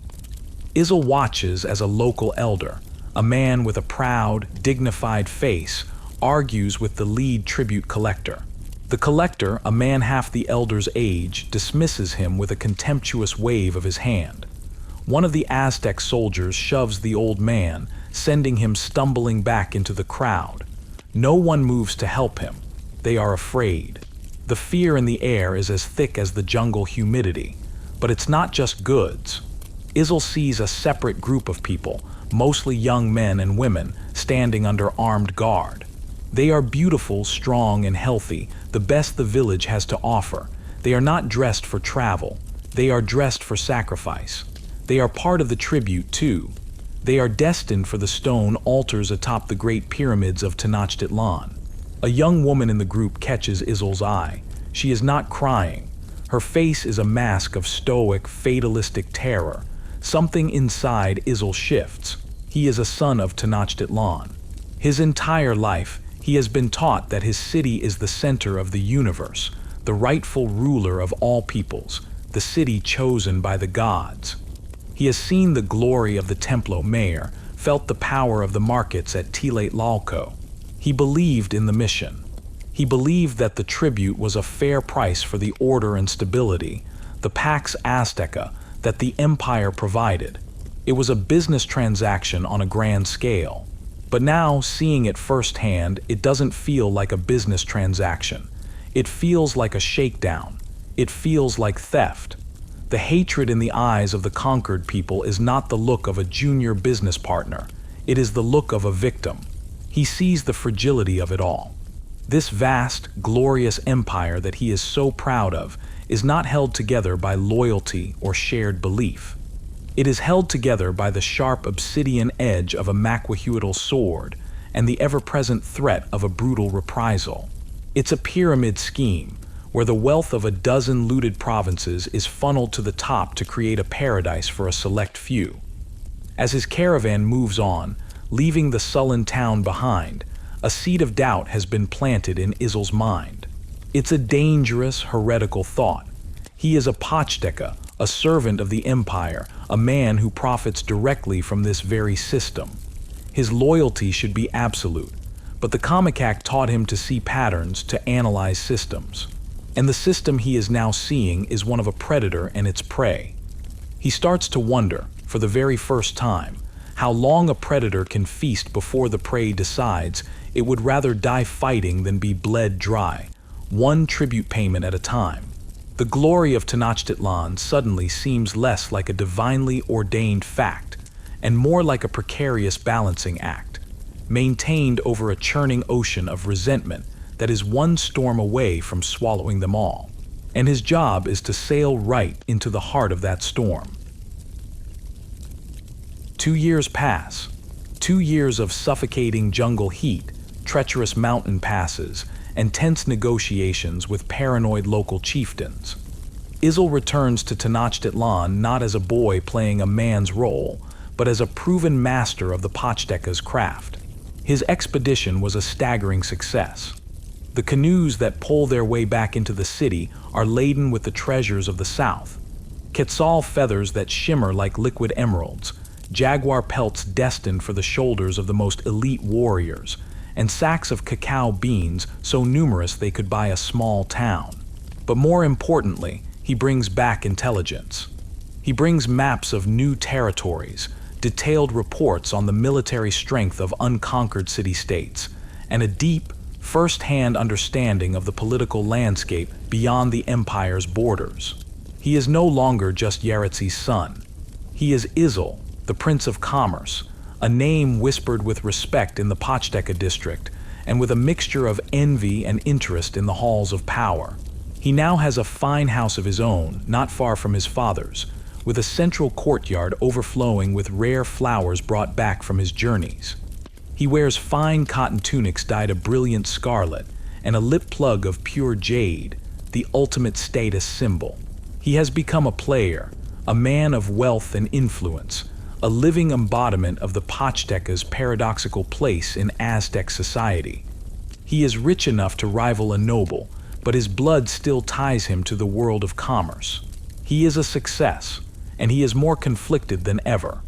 Izel watches as a local elder, a man with a proud, dignified face, argues with the lead tribute collector. The collector, a man half the elder's age, dismisses him with a contemptuous wave of his hand. One of the Aztec soldiers shoves the old man, sending him stumbling back into the crowd. No one moves to help him. They are afraid. The fear in the air is as thick as the jungle humidity. But it's not just goods. Izel sees a separate group of people, mostly young men and women, standing under armed guard. They are beautiful, strong, and healthy, the best the village has to offer. They are not dressed for travel. They are dressed for sacrifice. They are part of the tribute, too. They are destined for the stone altars atop the great pyramids of Tenochtitlan. A young woman in the group catches Izel's eye. She is not crying. Her face is a mask of stoic, fatalistic terror. Something inside Izel shifts. He is a son of Tenochtitlan. His entire life, he has been taught that his city is the center of the universe, the rightful ruler of all peoples, the city chosen by the gods. He has seen the glory of the Templo Mayor, felt the power of the markets at Tlatlauco. He believed in the mission. He believed that the tribute was a fair price for the order and stability, the Pax Azteca, that the empire provided. It was a business transaction on a grand scale. But now, seeing it firsthand, it doesn't feel like a business transaction. It feels like a shakedown. It feels like theft. The hatred in the eyes of the conquered people is not the look of a junior business partner. It is the look of a victim. He sees the fragility of it all. This vast, glorious empire that he is so proud of is not held together by loyalty or shared belief. It is held together by the sharp obsidian edge of a maquahuitl sword and the ever-present threat of a brutal reprisal. It's a pyramid scheme, where the wealth of a dozen looted provinces is funneled to the top to create a paradise for a select few. As his caravan moves on, leaving the sullen town behind, a seed of doubt has been planted in Izel's mind. It's a dangerous, heretical thought. He is a Pochteca, a servant of the empire, a man who profits directly from this very system. His loyalty should be absolute, but the Comicac taught him to see patterns, to analyze systems. And the system he is now seeing is one of a predator and its prey. He starts to wonder, for the very first time, how long a predator can feast before the prey decides it would rather die fighting than be bled dry, one tribute payment at a time. The glory of Tenochtitlan suddenly seems less like a divinely ordained fact and more like a precarious balancing act, maintained over a churning ocean of resentment that is one storm away from swallowing them all. And his job is to sail right into the heart of that storm. 2 years pass. 2 years of suffocating jungle heat, treacherous mountain passes, and tense negotiations with paranoid local chieftains. Izel returns to Tenochtitlan not as a boy playing a man's role, but as a proven master of the Pachteca's craft. His expedition was a staggering success. The canoes that pull their way back into the city are laden with the treasures of the south. Quetzal feathers that shimmer like liquid emeralds, jaguar pelts destined for the shoulders of the most elite warriors, and sacks of cacao beans so numerous they could buy a small town. But more importantly, he brings back intelligence. He brings maps of new territories, detailed reports on the military strength of unconquered city-states, and a deep, first-hand understanding of the political landscape beyond the empire's borders. He is no longer just Yaretzi's son. He is Izel, the Prince of Commerce, a name whispered with respect in the Pachteca district, and with a mixture of envy and interest in the halls of power. He now has a fine house of his own, not far from his father's, with a central courtyard overflowing with rare flowers brought back from his journeys. He wears fine cotton tunics dyed a brilliant scarlet, and a lip plug of pure jade, the ultimate status symbol. He has become a player, a man of wealth and influence, a living embodiment of the Pachteca's paradoxical place in Aztec society. He is rich enough to rival a noble, but his blood still ties him to the world of commerce. He is a success, and he is more conflicted than ever.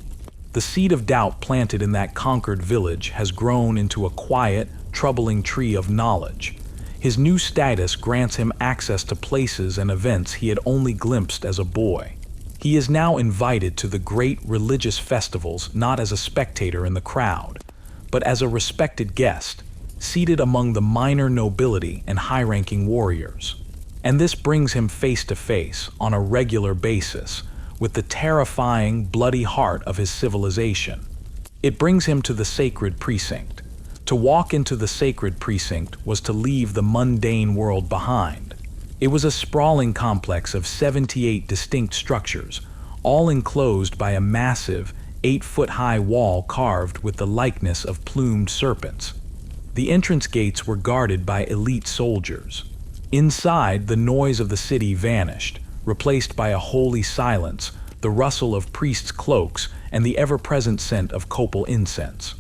The seed of doubt planted in that conquered village has grown into a quiet, troubling tree of knowledge. His new status grants him access to places and events he had only glimpsed as a boy. He is now invited to the great religious festivals not as a spectator in the crowd, but as a respected guest, seated among the minor nobility and high-ranking warriors. And this brings him face to face, on a regular basis, with the terrifying, bloody heart of his civilization. It brings him to the sacred precinct. To walk into the sacred precinct was to leave the mundane world behind. It was a sprawling complex of 78 distinct structures, all enclosed by a massive, 8-foot-high wall carved with the likeness of plumed serpents. The entrance gates were guarded by elite soldiers. Inside, the noise of the city vanished, replaced by a holy silence, the rustle of priests' cloaks, and the ever-present scent of copal incense.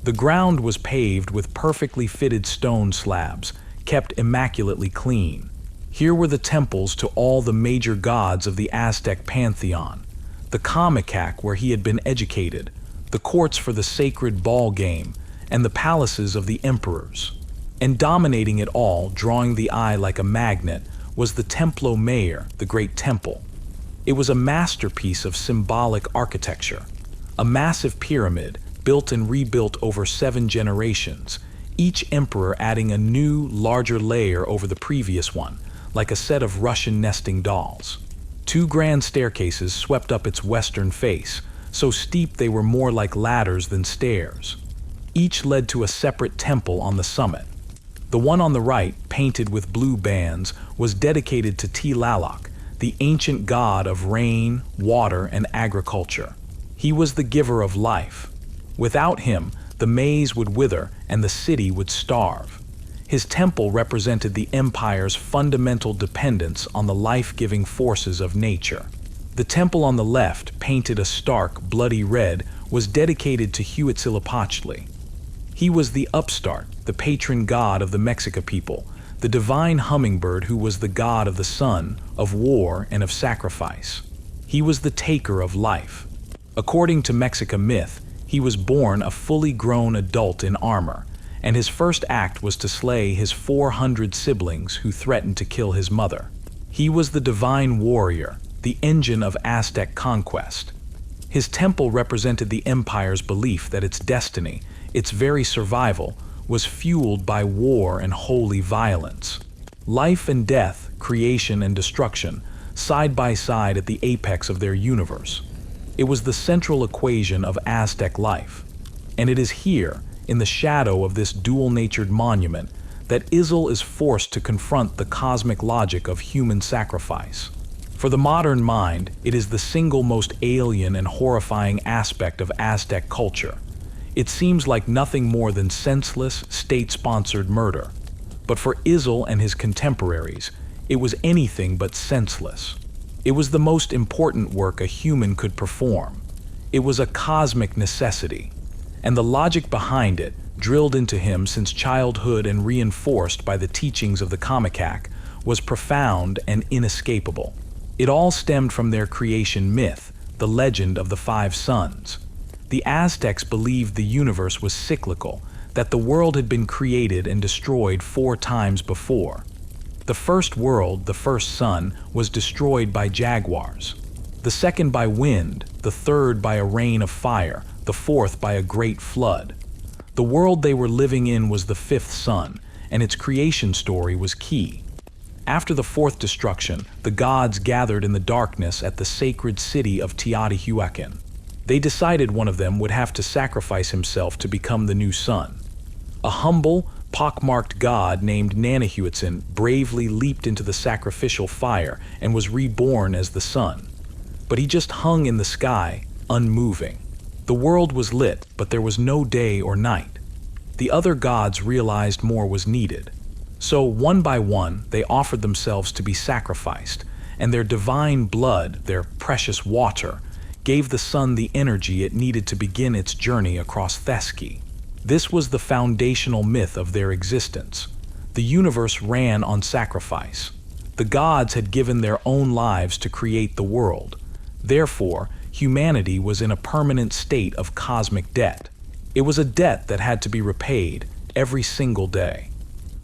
The ground was paved with perfectly fitted stone slabs, kept immaculately clean. Here were the temples to all the major gods of the Aztec pantheon, the Comicac where he had been educated, the courts for the sacred ball game, and the palaces of the emperors. And dominating it all, drawing the eye like a magnet, was the Templo Mayor, the Great Temple. It was a masterpiece of symbolic architecture, a massive pyramid built and rebuilt over 7 generations, each emperor adding a new, larger layer over the previous one, like a set of Russian nesting dolls. 2 grand staircases swept up its western face, so steep they were more like ladders than stairs. Each led to a separate temple on the summit. The one on the right, painted with blue bands, was dedicated to Tlaloc, the ancient god of rain, water, and agriculture. He was the giver of life. Without him, the maize would wither and the city would starve. His temple represented the empire's fundamental dependence on the life-giving forces of nature. The temple on the left, painted a stark, bloody red, was dedicated to Huitzilopochtli. He was the upstart, the patron god of the Mexica people, the divine hummingbird who was the god of the sun, of war, and of sacrifice. He was the taker of life. According to Mexica myth, he was born a fully grown adult in armor, and his first act was to slay his 400 siblings who threatened to kill his mother. He was the divine warrior, the engine of Aztec conquest. His temple represented the empire's belief that its destiny, its very survival, was fueled by war and holy violence. Life and death, creation and destruction, side by side at the apex of their universe. It was the central equation of Aztec life. And it is here, in the shadow of this dual-natured monument, that Izel is forced to confront the cosmic logic of human sacrifice. For the modern mind, it is the single most alien and horrifying aspect of Aztec culture. It seems like nothing more than senseless, state-sponsored murder. But for Izel and his contemporaries, it was anything but senseless. It was the most important work a human could perform. It was a cosmic necessity, and the logic behind it, drilled into him since childhood and reinforced by the teachings of the Comicac, was profound and inescapable. It all stemmed from their creation myth, the legend of the five suns. The Aztecs believed the universe was cyclical, that the world had been created and destroyed 4 times before. The first world, the first sun, was destroyed by jaguars. The second by wind, the third by a rain of fire, the fourth by a great flood. The world they were living in was the 5th sun, and its creation story was key. After the 4th destruction, the gods gathered in the darkness at the sacred city of Teotihuacan. They decided one of them would have to sacrifice himself to become the new sun. A humble, pockmarked god named Nanahuatzin bravely leaped into the sacrificial fire and was reborn as the sun. But he just hung in the sky, unmoving. The world was lit, but there was no day or night. The other gods realized more was needed. So, one by one, they offered themselves to be sacrificed, and their divine blood, their precious water, gave the sun the energy it needed to begin its journey across Thesky. This was the foundational myth of their existence. The universe ran on sacrifice. The gods had given their own lives to create the world. Therefore, humanity was in a permanent state of cosmic debt. It was a debt that had to be repaid every single day.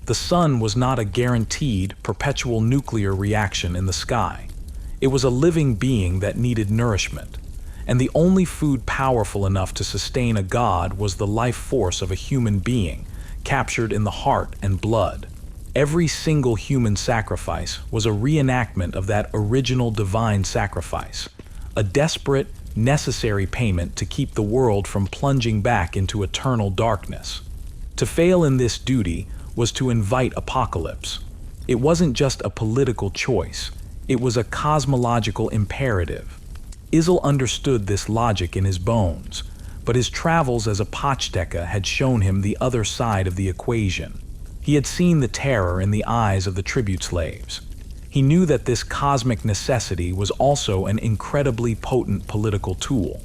The sun was not a guaranteed, perpetual nuclear reaction in the sky. It was a living being that needed nourishment. And the only food powerful enough to sustain a god was the life force of a human being, captured in the heart and blood. Every single human sacrifice was a reenactment of that original divine sacrifice, a desperate, necessary payment to keep the world from plunging back into eternal darkness. To fail in this duty was to invite apocalypse. It wasn't just a political choice, it was a cosmological imperative. Izel understood this logic in his bones, but his travels as a Pachteca had shown him the other side of the equation. He had seen the terror in the eyes of the tribute slaves. He knew that this cosmic necessity was also an incredibly potent political tool.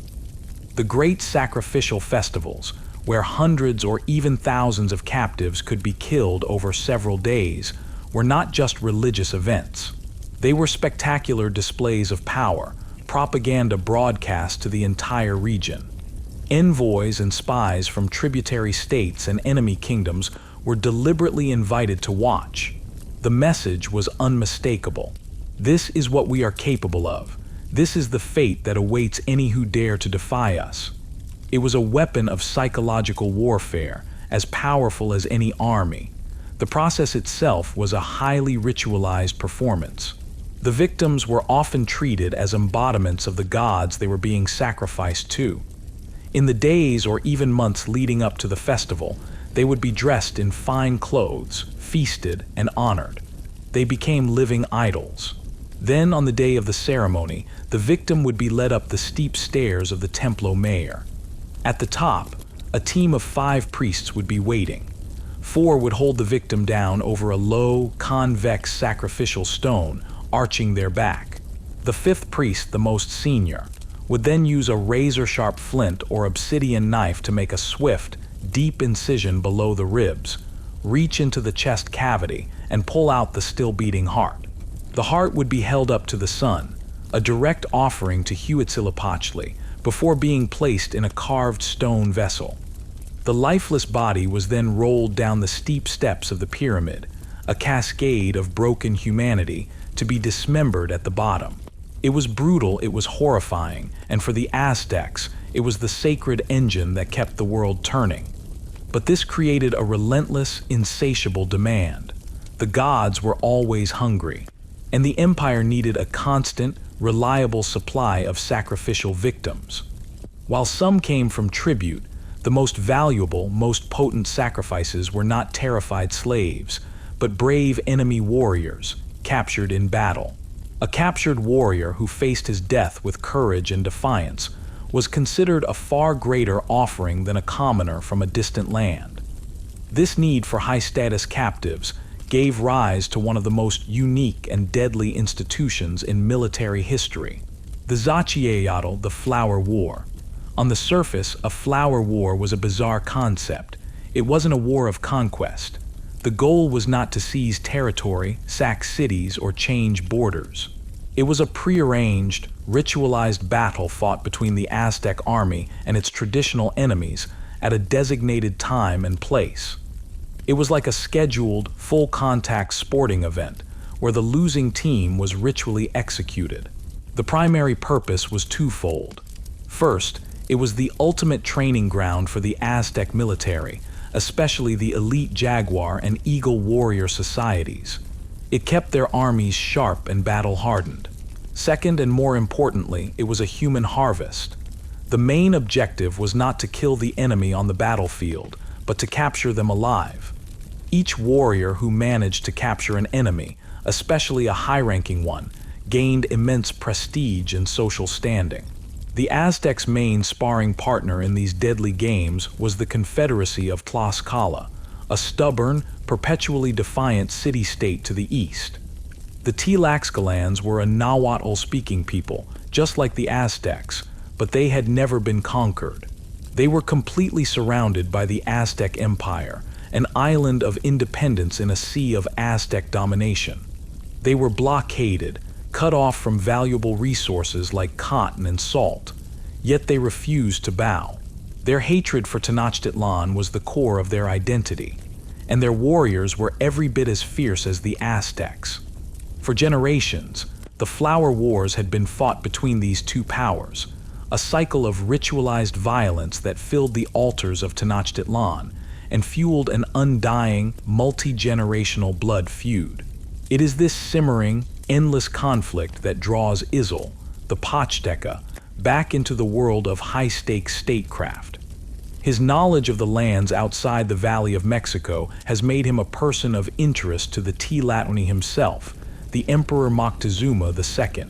The great sacrificial festivals, where hundreds or even thousands of captives could be killed over several days, were not just religious events. They were spectacular displays of power, propaganda broadcast to the entire region. Envoys and spies from tributary states and enemy kingdoms were deliberately invited to watch. The message was unmistakable. This is what we are capable of. This is the fate that awaits any who dare to defy us. It was a weapon of psychological warfare, as powerful as any army. The process itself was a highly ritualized performance. The victims were often treated as embodiments of the gods they were being sacrificed to. In the days or even months leading up to the festival, they would be dressed in fine clothes, feasted, and honored. They became living idols. Then, on the day of the ceremony, the victim would be led up the steep stairs of the Templo Mayor. At the top, a team of 5 priests would be waiting. 4 would hold the victim down over a low, convex sacrificial stone, arching their back. The 5th priest, the most senior, would then use a razor-sharp flint or obsidian knife to make a swift, deep incision below the ribs, reach into the chest cavity, and pull out the still-beating heart. The heart would be held up to the sun, a direct offering to Huitzilopochtli, before being placed in a carved stone vessel. The lifeless body was then rolled down the steep steps of the pyramid, a cascade of broken humanity, to be dismembered at the bottom. It was brutal, it was horrifying, and for the Aztecs, it was the sacred engine that kept the world turning. But this created a relentless, insatiable demand. The gods were always hungry, and the empire needed a constant, reliable supply of sacrificial victims. While some came from tribute, the most valuable, most potent sacrifices were not terrified slaves, but brave enemy warriors, captured in battle. A captured warrior who faced his death with courage and defiance was considered a far greater offering than a commoner from a distant land. This need for high-status captives gave rise to one of the most unique and deadly institutions in military history, the Zachiayatl, the Flower War. On the surface, a flower war was a bizarre concept. It wasn't a war of conquest. The goal was not to seize territory, sack cities, or change borders. It was a prearranged, ritualized battle fought between the Aztec army and its traditional enemies at a designated time and place. It was like a scheduled, full-contact sporting event where the losing team was ritually executed. The primary purpose was twofold. First, it was the ultimate training ground for the Aztec military, especially the elite Jaguar and Eagle warrior societies. It kept their armies sharp and battle-hardened. Second, and more importantly, it was a human harvest. The main objective was not to kill the enemy on the battlefield, but to capture them alive. Each warrior who managed to capture an enemy, especially a high-ranking one, gained immense prestige and social standing. The Aztecs' main sparring partner in these deadly games was the Confederacy of Tlaxcala, a stubborn, perpetually defiant city-state to the east. The Tlaxcalans were a Nahuatl-speaking people, just like the Aztecs, but they had never been conquered. They were completely surrounded by the Aztec Empire, an island of independence in a sea of Aztec domination. They were blockaded, cut off from valuable resources like cotton and salt, yet they refused to bow. Their hatred for Tenochtitlan was the core of their identity, and their warriors were every bit as fierce as the Aztecs. For generations, the Flower Wars had been fought between these two powers, a cycle of ritualized violence that filled the altars of Tenochtitlan and fueled an undying, multi-generational blood feud. It is this simmering, endless conflict that draws Izel, the Pachteca, back into the world of high-stakes statecraft. His knowledge of the lands outside the Valley of Mexico has made him a person of interest to the Tlahtani himself, the Emperor Moctezuma II.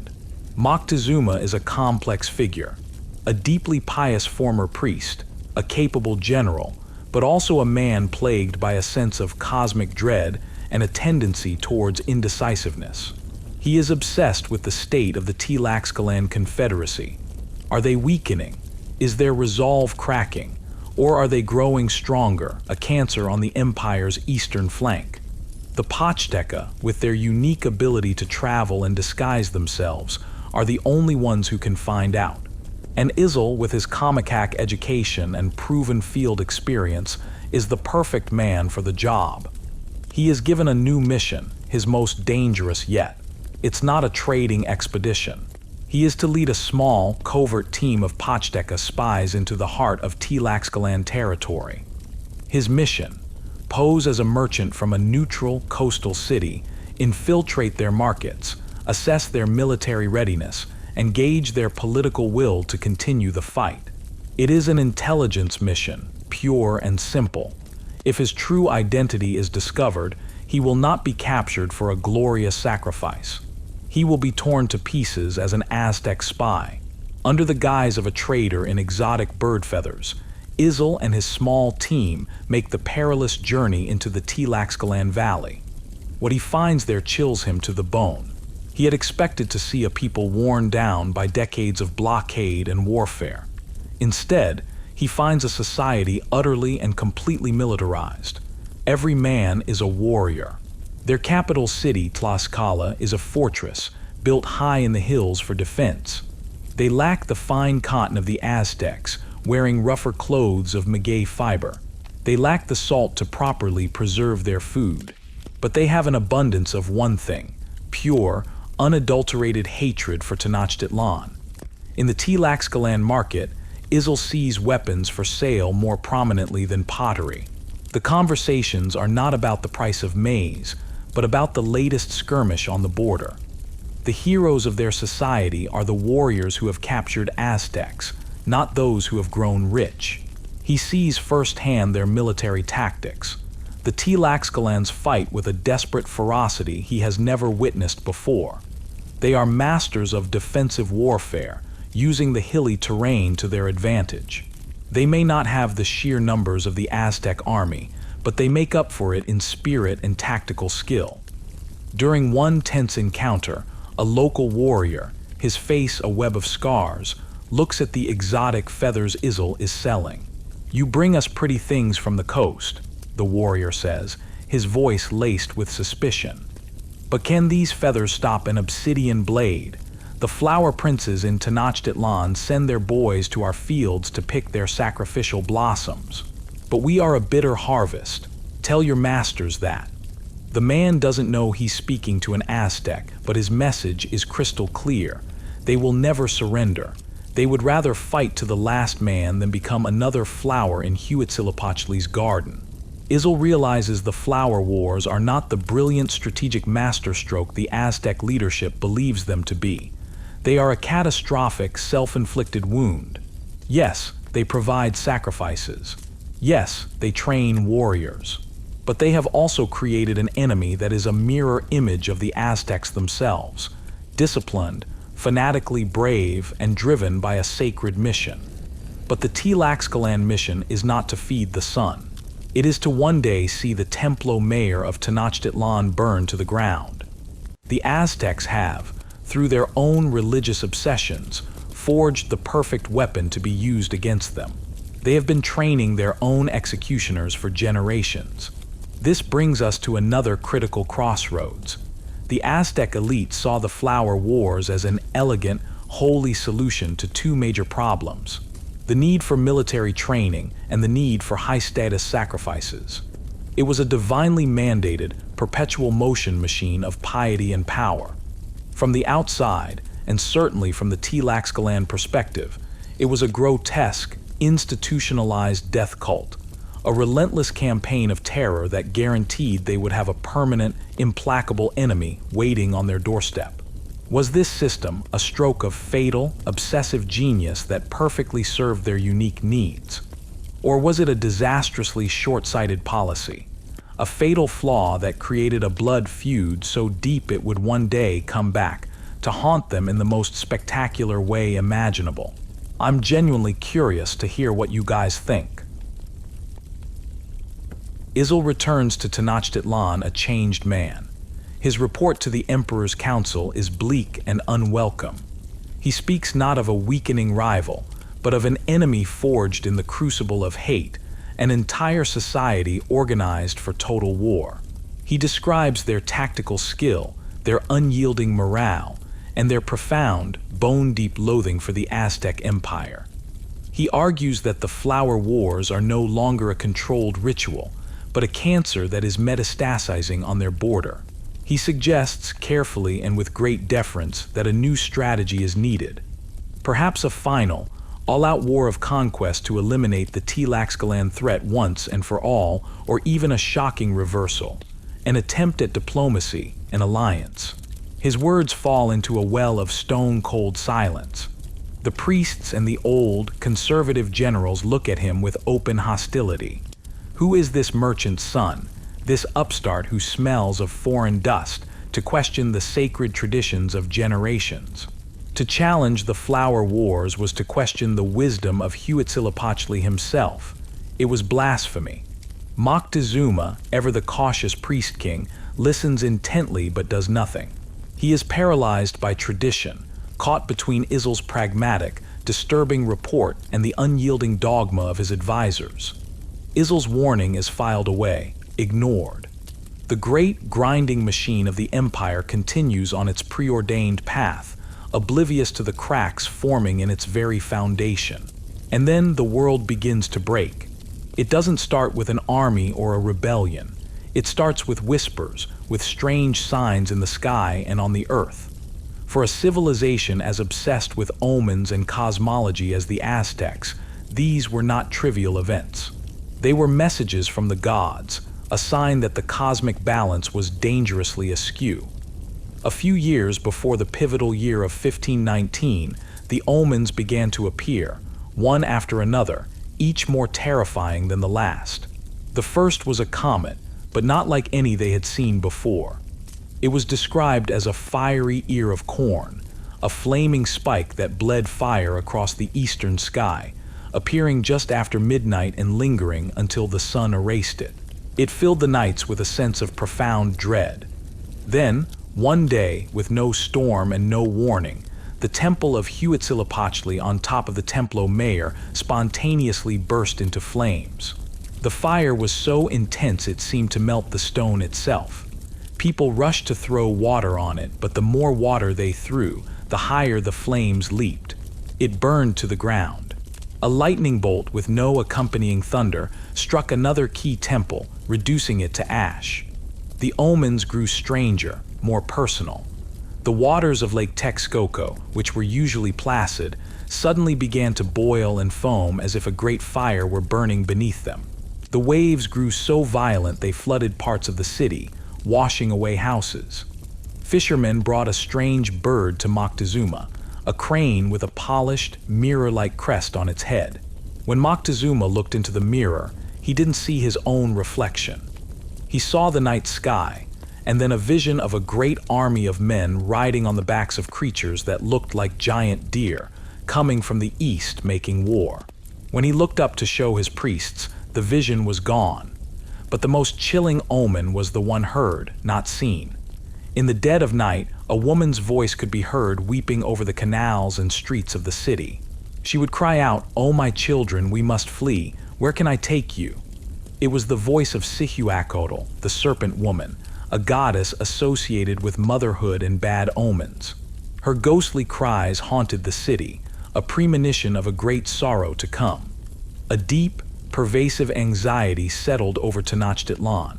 Moctezuma is a complex figure, a deeply pious former priest, a capable general, but also a man plagued by a sense of cosmic dread and a tendency towards indecisiveness. He is obsessed with the state of the Tlaxcalan Confederacy. Are they weakening? Is their resolve cracking? Or are they growing stronger, a cancer on the empire's eastern flank? The Pachteca, with their unique ability to travel and disguise themselves, are the only ones who can find out. And Izel, with his Comicac education and proven field experience, is the perfect man for the job. He is given a new mission, his most dangerous yet. It's not a trading expedition. He is to lead a small, covert team of Pachteca spies into the heart of Tlaxcalan territory. His mission: pose as a merchant from a neutral coastal city, infiltrate their markets, assess their military readiness, and gauge their political will to continue the fight. It is an intelligence mission, pure and simple. If his true identity is discovered, he will not be captured for a glorious sacrifice. He will be torn to pieces as an Aztec spy. Under the guise of a trader in exotic bird feathers, Izel and his small team make the perilous journey into the Tlaxcalan Valley. What he finds there chills him to the bone. He had expected to see a people worn down by decades of blockade and warfare. Instead, he finds a society utterly and completely militarized. Every man is a warrior. Their capital city, Tlaxcala, is a fortress built high in the hills for defense. They lack the fine cotton of the Aztecs, wearing rougher clothes of maguey fiber. They lack the salt to properly preserve their food. But they have an abundance of one thing: pure, unadulterated hatred for Tenochtitlan. In the Tlaxcalan market, Izel sees weapons for sale more prominently than pottery. The conversations are not about the price of maize, but about the latest skirmish on the border. The heroes of their society are the warriors who have captured Aztecs, not those who have grown rich. He sees firsthand their military tactics. The Tlaxcalans fight with a desperate ferocity he has never witnessed before. They are masters of defensive warfare, using the hilly terrain to their advantage. They may not have the sheer numbers of the Aztec army, but they make up for it in spirit and tactical skill. During one tense encounter, a local warrior, his face a web of scars, looks at the exotic feathers Izel is selling. "You bring us pretty things from the coast," the warrior says, his voice laced with suspicion. "But can these feathers stop an obsidian blade? The flower princes in Tenochtitlan send their boys to our fields to pick their sacrificial blossoms. But we are a bitter harvest. Tell your masters that." The man doesn't know he's speaking to an Aztec, but his message is crystal clear. They will never surrender. They would rather fight to the last man than become another flower in Huitzilopochtli's garden. Izel realizes the flower wars are not the brilliant strategic masterstroke the Aztec leadership believes them to be. They are a catastrophic, self-inflicted wound. Yes, they provide sacrifices. Yes, they train warriors. But they have also created an enemy that is a mirror image of the Aztecs themselves, disciplined, fanatically brave, and driven by a sacred mission. But the Tlaxcalan mission is not to feed the sun. It is to one day see the Templo Mayor of Tenochtitlan burn to the ground. The Aztecs have, through their own religious obsessions, forged the perfect weapon to be used against them. They have been training their own executioners for generations. This brings us to another critical crossroads. The Aztec elite saw the flower wars as an elegant, holy solution to two major problems: the need for military training and the need for high-status sacrifices. It was a divinely mandated, perpetual motion machine of piety and power. From the outside, and certainly from the Tlaxcalan perspective, it was a grotesque, institutionalized death cult, a relentless campaign of terror that guaranteed they would have a permanent, implacable enemy waiting on their doorstep. Was this system a stroke of fatal, obsessive genius that perfectly served their unique needs? Or was it a disastrously short-sighted policy, a fatal flaw that created a blood feud so deep it would one day come back to haunt them in the most spectacular way imaginable? I'm genuinely curious to hear what you guys think. Izel returns to Tenochtitlan a changed man. His report to the Emperor's council is bleak and unwelcome. He speaks not of a weakening rival, but of an enemy forged in the crucible of hate, an entire society organized for total war. He describes their tactical skill, their unyielding morale, and their profound, bone-deep loathing for the Aztec Empire. He argues that the flower wars are no longer a controlled ritual, but a cancer that is metastasizing on their border. He suggests, carefully and with great deference, that a new strategy is needed. Perhaps a final, all-out war of conquest to eliminate the Tlaxcalan threat once and for all, or even a shocking reversal, an attempt at diplomacy, an alliance. His words fall into a well of stone-cold silence. The priests and the old, conservative generals look at him with open hostility. Who is this merchant's son, this upstart who smells of foreign dust, to question the sacred traditions of generations? To challenge the flower wars was to question the wisdom of Huitzilopochtli himself. It was blasphemy. Moctezuma, ever the cautious priest king, listens intently but does nothing. He is paralyzed by tradition, caught between Izel's pragmatic, disturbing report and the unyielding dogma of his advisors. Izel's warning is filed away, ignored. The great grinding machine of the empire continues on its preordained path, oblivious to the cracks forming in its very foundation. And then the world begins to break. It doesn't start with an army or a rebellion. It starts with whispers, with strange signs in the sky and on the earth. For a civilization as obsessed with omens and cosmology as the Aztecs, these were not trivial events. They were messages from the gods, a sign that the cosmic balance was dangerously askew. A few years before the pivotal year of 1519, the omens began to appear, one after another, each more terrifying than the last. The first was a comet, but not like any they had seen before. It was described as a fiery ear of corn, a flaming spike that bled fire across the eastern sky, appearing just after midnight and lingering until the sun erased it. It filled the nights with a sense of profound dread. Then, one day, with no storm and no warning, the temple of Huitzilopochtli on top of the Templo Mayor spontaneously burst into flames. The fire was so intense it seemed to melt the stone itself. People rushed to throw water on it, but the more water they threw, the higher the flames leaped. It burned to the ground. A lightning bolt with no accompanying thunder struck another key temple, reducing it to ash. The omens grew stranger, more personal. The waters of Lake Texcoco, which were usually placid, suddenly began to boil and foam as if a great fire were burning beneath them. The waves grew so violent they flooded parts of the city, washing away houses. Fishermen brought a strange bird to Moctezuma, a crane with a polished, mirror-like crest on its head. When Moctezuma looked into the mirror, he didn't see his own reflection. He saw the night sky, and then a vision of a great army of men riding on the backs of creatures that looked like giant deer, coming from the east making war. When he looked up to show his priests, the vision was gone. But the most chilling omen was the one heard, not seen. In the dead of night, a woman's voice could be heard weeping over the canals and streets of the city. She would cry out, "Oh, my children, we must flee. Where can I take you?" It was the voice of Sihuacotl, the serpent woman, a goddess associated with motherhood and bad omens. Her ghostly cries haunted the city, a premonition of a great sorrow to come. A deep, pervasive anxiety settled over Tenochtitlan.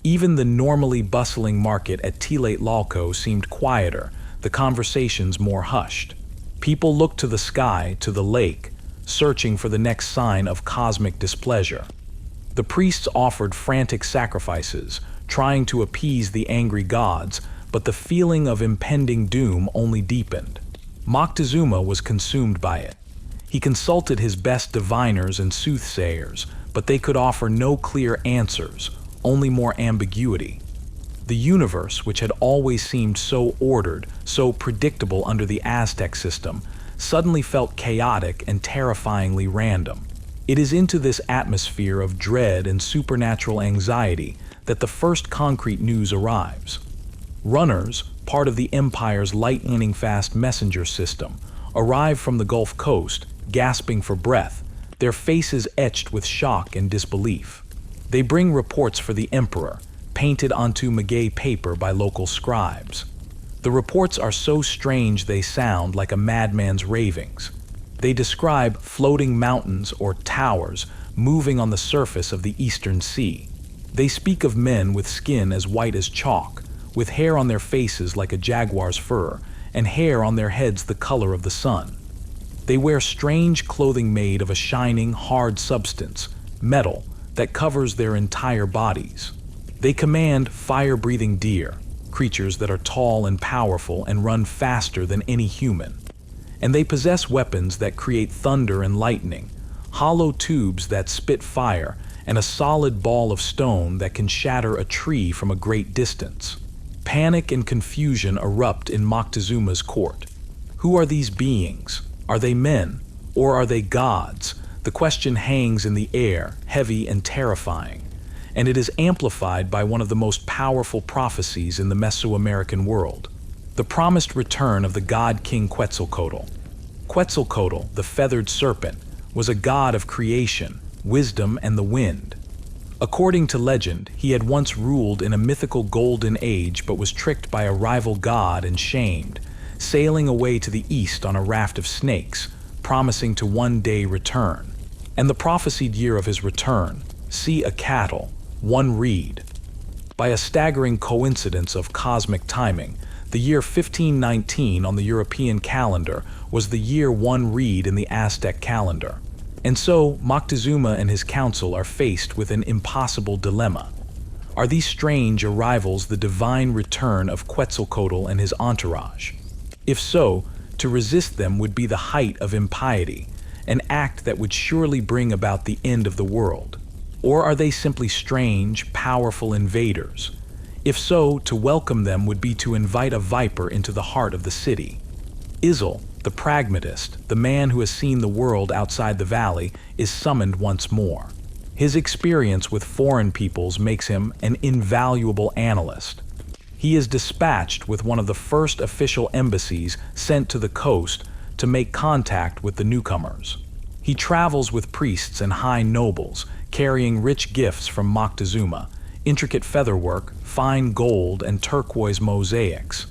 Even the normally bustling market at Tlatlauco seemed quieter, the conversations more hushed. People looked to the sky, to the lake, searching for the next sign of cosmic displeasure. The priests offered frantic sacrifices, trying to appease the angry gods, but the feeling of impending doom only deepened. Moctezuma was consumed by it. He consulted his best diviners and soothsayers, but they could offer no clear answers, only more ambiguity. The universe, which had always seemed so ordered, so predictable under the Aztec system, suddenly felt chaotic and terrifyingly random. It is into this atmosphere of dread and supernatural anxiety that the first concrete news arrives. Runners, part of the Empire's lightning-fast messenger system, arrive from the Gulf Coast, gasping for breath, their faces etched with shock and disbelief. They bring reports for the Emperor, painted onto maguey paper by local scribes. The reports are so strange they sound like a madman's ravings. They describe floating mountains or towers moving on the surface of the eastern sea. They speak of men with skin as white as chalk, with hair on their faces like a jaguar's fur, and hair on their heads the color of the sun. They wear strange clothing made of a shining, hard substance, metal, that covers their entire bodies. They command fire-breathing deer, creatures that are tall and powerful and run faster than any human. And they possess weapons that create thunder and lightning, hollow tubes that spit fire, and a solid ball of stone that can shatter a tree from a great distance. Panic and confusion erupt in Moctezuma's court. Who are these beings? Are they men, or are they gods? The question hangs in the air, heavy and terrifying, and it is amplified by one of the most powerful prophecies in the Mesoamerican world, the promised return of the god King Quetzalcoatl. Quetzalcoatl, the feathered serpent, was a god of creation, wisdom, and the wind. According to legend, he had once ruled in a mythical golden age but was tricked by a rival god and shamed, sailing away to the east on a raft of snakes, promising to one day return. And the prophesied year of his return, see a cattle, one reed. By a staggering coincidence of cosmic timing, the year 1519 on the European calendar was the year one reed in the Aztec calendar. And so, Moctezuma and his council are faced with an impossible dilemma. Are these strange arrivals the divine return of Quetzalcoatl and his entourage? If so, to resist them would be the height of impiety, an act that would surely bring about the end of the world. Or are they simply strange, powerful invaders? If so, to welcome them would be to invite a viper into the heart of the city. Izel, the pragmatist, the man who has seen the world outside the valley, is summoned once more. His experience with foreign peoples makes him an invaluable analyst. He is dispatched with one of the first official embassies sent to the coast to make contact with the newcomers. He travels with priests and high nobles, carrying rich gifts from Moctezuma, intricate featherwork, fine gold, and turquoise mosaics.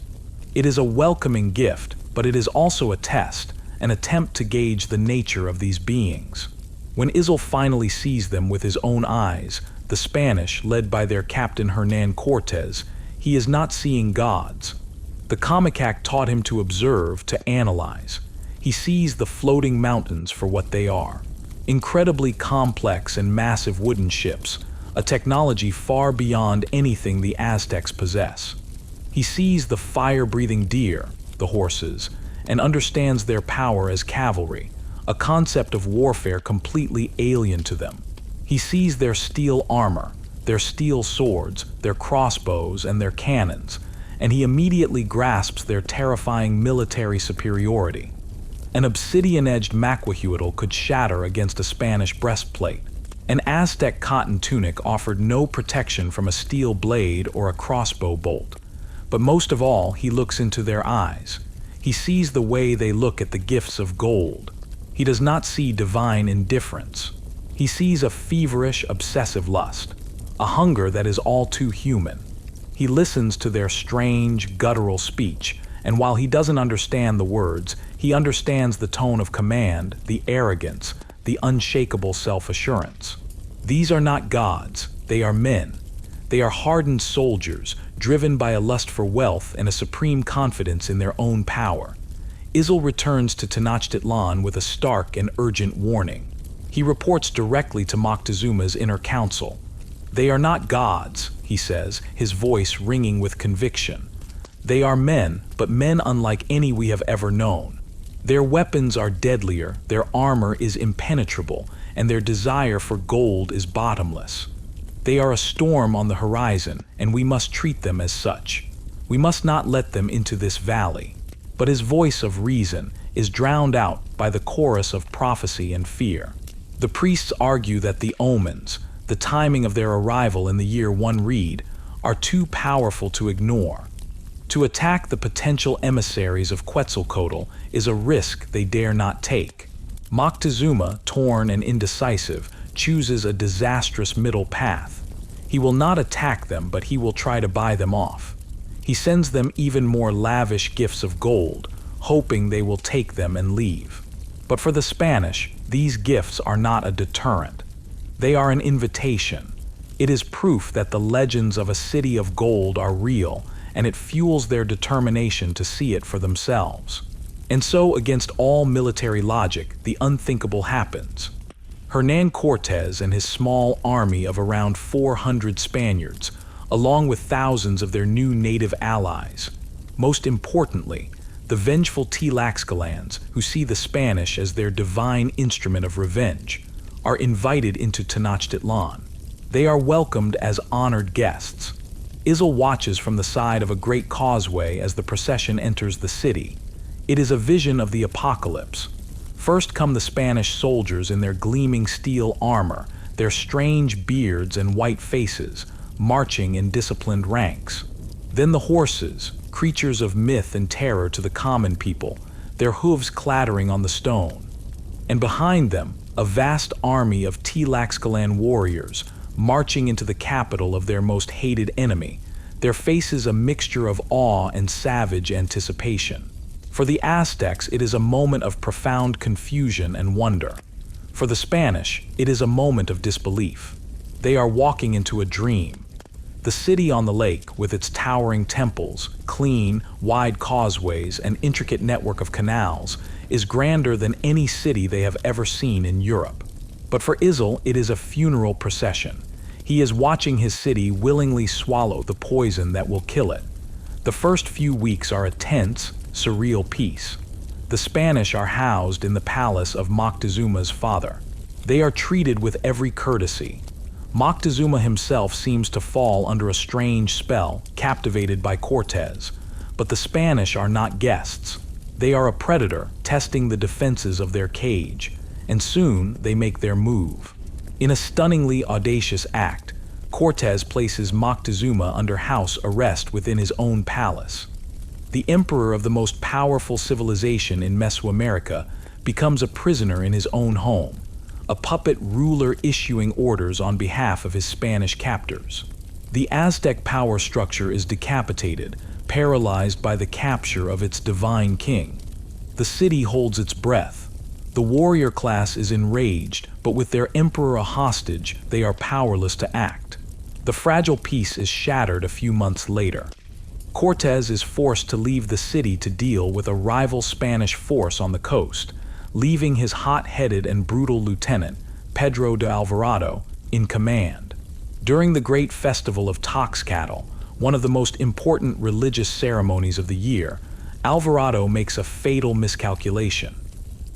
It is a welcoming gift, but it is also a test, an attempt to gauge the nature of these beings. When Izel finally sees them with his own eyes, the Spanish, led by their captain Hernan Cortes, he is not seeing gods. The Comicac taught him to observe, to analyze. He sees the floating mountains for what they are. Incredibly complex and massive wooden ships, a technology far beyond anything the Aztecs possess. He sees the fire-breathing deer, the horses, and understands their power as cavalry, a concept of warfare completely alien to them. He sees their steel armor, their steel swords, their crossbows, and their cannons, and he immediately grasps their terrifying military superiority. An obsidian-edged maquahuitl could shatter against a Spanish breastplate. An Aztec cotton tunic offered no protection from a steel blade or a crossbow bolt. But most of all, he looks into their eyes. He sees the way they look at the gifts of gold. He does not see divine indifference. He sees a feverish, obsessive lust, a hunger that is all too human. He listens to their strange, guttural speech, and while he doesn't understand the words, he understands the tone of command, the arrogance, the unshakable self-assurance. These are not gods, they are men. They are hardened soldiers, driven by a lust for wealth and a supreme confidence in their own power. Izel returns to Tenochtitlan with a stark and urgent warning. He reports directly to Moctezuma's inner council. They are not gods, he says, his voice ringing with conviction. They are men, but men unlike any we have ever known. Their weapons are deadlier, their armor is impenetrable, and their desire for gold is bottomless. They are a storm on the horizon, and we must treat them as such. We must not let them into this valley. But his voice of reason is drowned out by the chorus of prophecy and fear. The priests argue that the omens, the timing of their arrival in the year 1 Reed, are too powerful to ignore. To attack the potential emissaries of Quetzalcoatl is a risk they dare not take. Moctezuma, torn and indecisive, chooses a disastrous middle path. He will not attack them, but he will try to buy them off. He sends them even more lavish gifts of gold, hoping they will take them and leave. But for the Spanish, these gifts are not a deterrent. They are an invitation. It is proof that the legends of a city of gold are real, and it fuels their determination to see it for themselves. And so, against all military logic, the unthinkable happens. Hernan Cortes and his small army of around 400 Spaniards, along with thousands of their new native allies. Most importantly, the vengeful Tlaxcalans, who see the Spanish as their divine instrument of revenge, are invited into Tenochtitlan. They are welcomed as honored guests. Izel watches from the side of a great causeway as the procession enters the city. It is a vision of the apocalypse. First come the Spanish soldiers in their gleaming steel armor, their strange beards and white faces, marching in disciplined ranks. Then the horses, creatures of myth and terror to the common people, their hooves clattering on the stone. And behind them, a vast army of Tlaxcalan warriors, marching into the capital of their most hated enemy, their faces a mixture of awe and savage anticipation. For the Aztecs, it is a moment of profound confusion and wonder. For the Spanish, it is a moment of disbelief. They are walking into a dream. The city on the lake, with its towering temples, clean, wide causeways, and intricate network of canals, is grander than any city they have ever seen in Europe. But for Izel, it is a funeral procession. He is watching his city willingly swallow the poison that will kill it. The first few weeks are a tense, surreal peace. The Spanish are housed in the palace of Moctezuma's father. They are treated with every courtesy. Moctezuma himself seems to fall under a strange spell, captivated by Cortes. But the Spanish are not guests. They are a predator, testing the defenses of their cage, and soon they make their move. In a stunningly audacious act, Cortes places Moctezuma under house arrest within his own palace. The emperor of the most powerful civilization in Mesoamerica becomes a prisoner in his own home, a puppet ruler issuing orders on behalf of his Spanish captors. The Aztec power structure is decapitated, paralyzed by the capture of its divine king. The city holds its breath. The warrior class is enraged, but with their emperor a hostage, they are powerless to act. The fragile peace is shattered a few months later. Cortes is forced to leave the city to deal with a rival Spanish force on the coast, leaving his hot-headed and brutal lieutenant, Pedro de Alvarado, in command. During the great festival of Tenochtitlan, one of the most important religious ceremonies of the year, Alvarado makes a fatal miscalculation.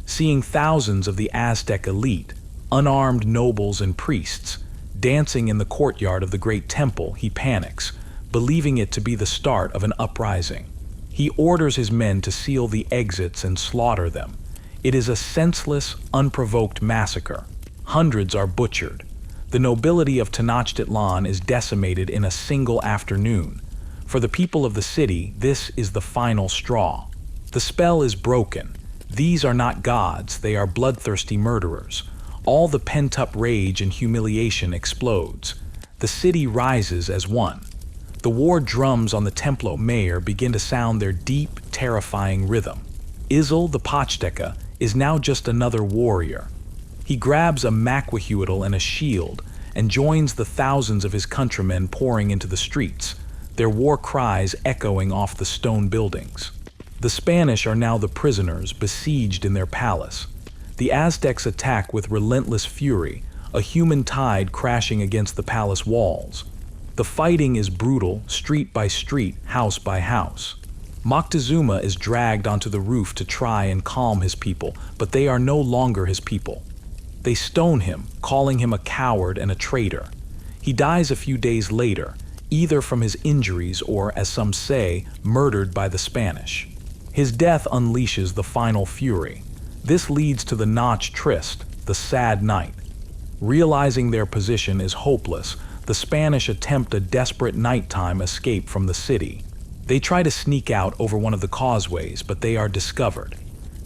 Seeing thousands of the Aztec elite, unarmed nobles and priests, dancing in the courtyard of the great temple, he panics, believing it to be the start of an uprising. He orders his men to seal the exits and slaughter them. It is a senseless, unprovoked massacre. Hundreds are butchered. The nobility of Tenochtitlan is decimated in a single afternoon. For the people of the city, this is the final straw. The spell is broken. These are not gods, they are bloodthirsty murderers. All the pent-up rage and humiliation explodes. The city rises as one. The war drums on the Templo Mayor begin to sound their deep, terrifying rhythm. Izel the Pachteca is now just another warrior. He grabs a maquahuitl and a shield and joins the thousands of his countrymen pouring into the streets, their war cries echoing off the stone buildings. The Spanish are now the prisoners, besieged in their palace. The Aztecs attack with relentless fury, a human tide crashing against the palace walls. The fighting is brutal, street by street, house by house. Moctezuma is dragged onto the roof to try and calm his people, but they are no longer his people. They stone him, calling him a coward and a traitor. He dies a few days later, either from his injuries or, as some say, murdered by the Spanish. His death unleashes the final fury. This leads to the Noche Triste, the sad night. Realizing their position is hopeless, the Spanish attempt a desperate nighttime escape from the city. They try to sneak out over one of the causeways, but they are discovered.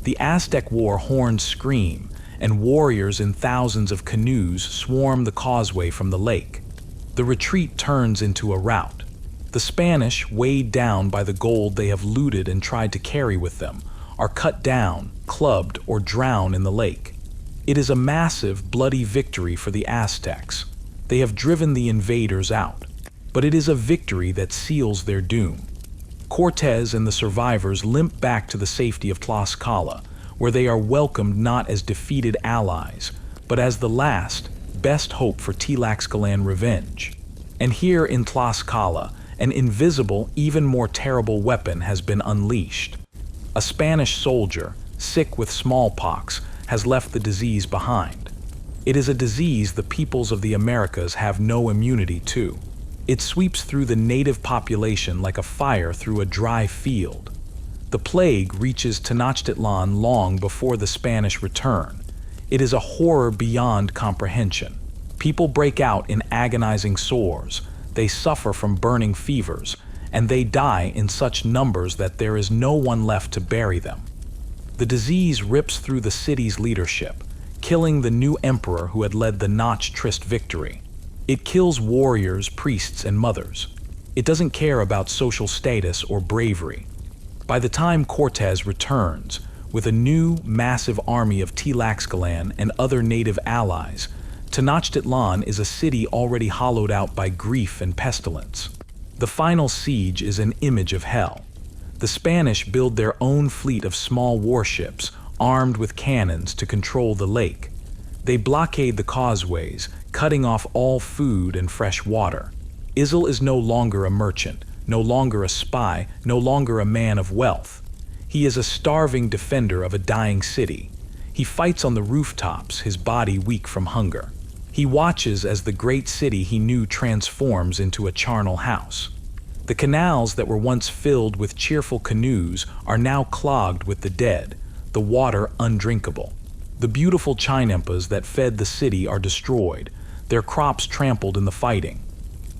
The Aztec war horns scream, and warriors in thousands of canoes swarm the causeway from the lake. The retreat turns into a rout. The Spanish, weighed down by the gold they have looted and tried to carry with them, are cut down, clubbed, or drowned in the lake. It is a massive, bloody victory for the Aztecs. They have driven the invaders out, but it is a victory that seals their doom. Cortes and the survivors limp back to the safety of Tlaxcala, where they are welcomed not as defeated allies, but as the last, best hope for Tlaxcalan revenge. And here in Tlaxcala, an invisible, even more terrible weapon has been unleashed. A Spanish soldier, sick with smallpox, has left the disease behind. It is a disease the peoples of the Americas have no immunity to. It sweeps through the native population like a fire through a dry field. The plague reaches Tenochtitlan long before the Spanish return. It is a horror beyond comprehension. People break out in agonizing sores, they suffer from burning fevers, and they die in such numbers that there is no one left to bury them. The disease rips through the city's leadership, killing the new emperor who had led the Noche Triste victory. It kills warriors, priests, and mothers. It doesn't care about social status or bravery. By the time Cortes returns, with a new, massive army of Tlaxcalan and other native allies, Tenochtitlan is a city already hollowed out by grief and pestilence. The final siege is an image of hell. The Spanish build their own fleet of small warships, armed with cannons to control the lake. They blockade the causeways, cutting off all food and fresh water. Izel is no longer a merchant, no longer a spy, no longer a man of wealth. He is a starving defender of a dying city. He fights on the rooftops, his body weak from hunger. He watches as the great city he knew transforms into a charnel house. The canals that were once filled with cheerful canoes are now clogged with the dead, the water undrinkable. The beautiful chinempas that fed the city are destroyed, their crops trampled in the fighting.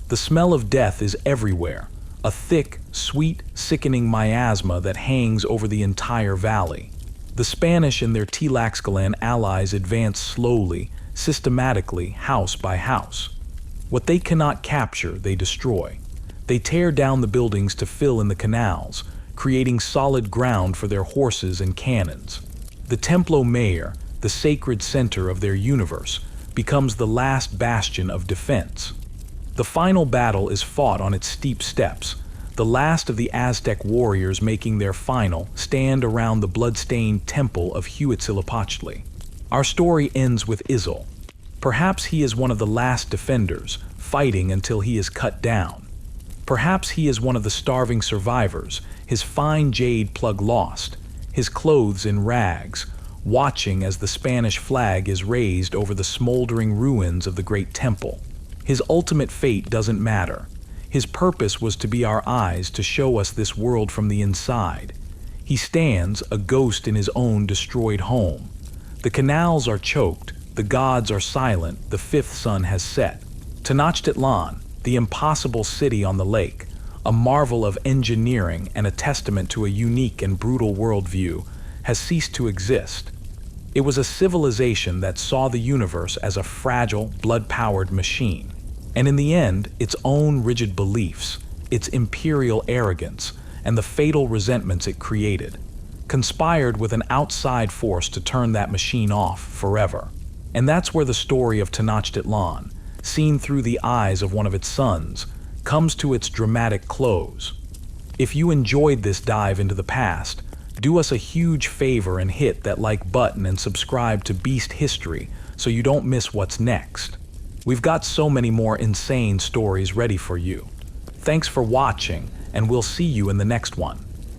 The smell of death is everywhere, a thick, sweet, sickening miasma that hangs over the entire valley. The Spanish and their Tlaxcalan allies advance slowly, systematically, house by house. What they cannot capture, they destroy. They tear down the buildings to fill in the canals, creating solid ground for their horses and cannons. The Templo Mayor, the sacred center of their universe, becomes the last bastion of defense. The final battle is fought on its steep steps, the last of the Aztec warriors making their final stand around the blood-stained temple of Huitzilopochtli. Our story ends with Izel. Perhaps he is one of the last defenders, fighting until he is cut down. Perhaps he is one of the starving survivors, his fine jade plug lost, his clothes in rags, watching as the Spanish flag is raised over the smoldering ruins of the great temple. His ultimate fate doesn't matter. His purpose was to be our eyes to show us this world from the inside. He stands, a ghost in his own destroyed home. The canals are choked, the gods are silent, the fifth sun has set. Tenochtitlan, the impossible city on the lake, a marvel of engineering and a testament to a unique and brutal worldview, has ceased to exist. It was a civilization that saw the universe as a fragile, blood-powered machine. And in the end, its own rigid beliefs, its imperial arrogance, and the fatal resentments it created, conspired with an outside force to turn that machine off forever. And that's where the story of Tenochtitlan, seen through the eyes of one of its sons, comes to its dramatic close. If you enjoyed this dive into the past, do us a huge favor and hit that like button and subscribe to Beast History so you don't miss what's next. We've got so many more insane stories ready for you. Thanks for watching, and we'll see you in the next one.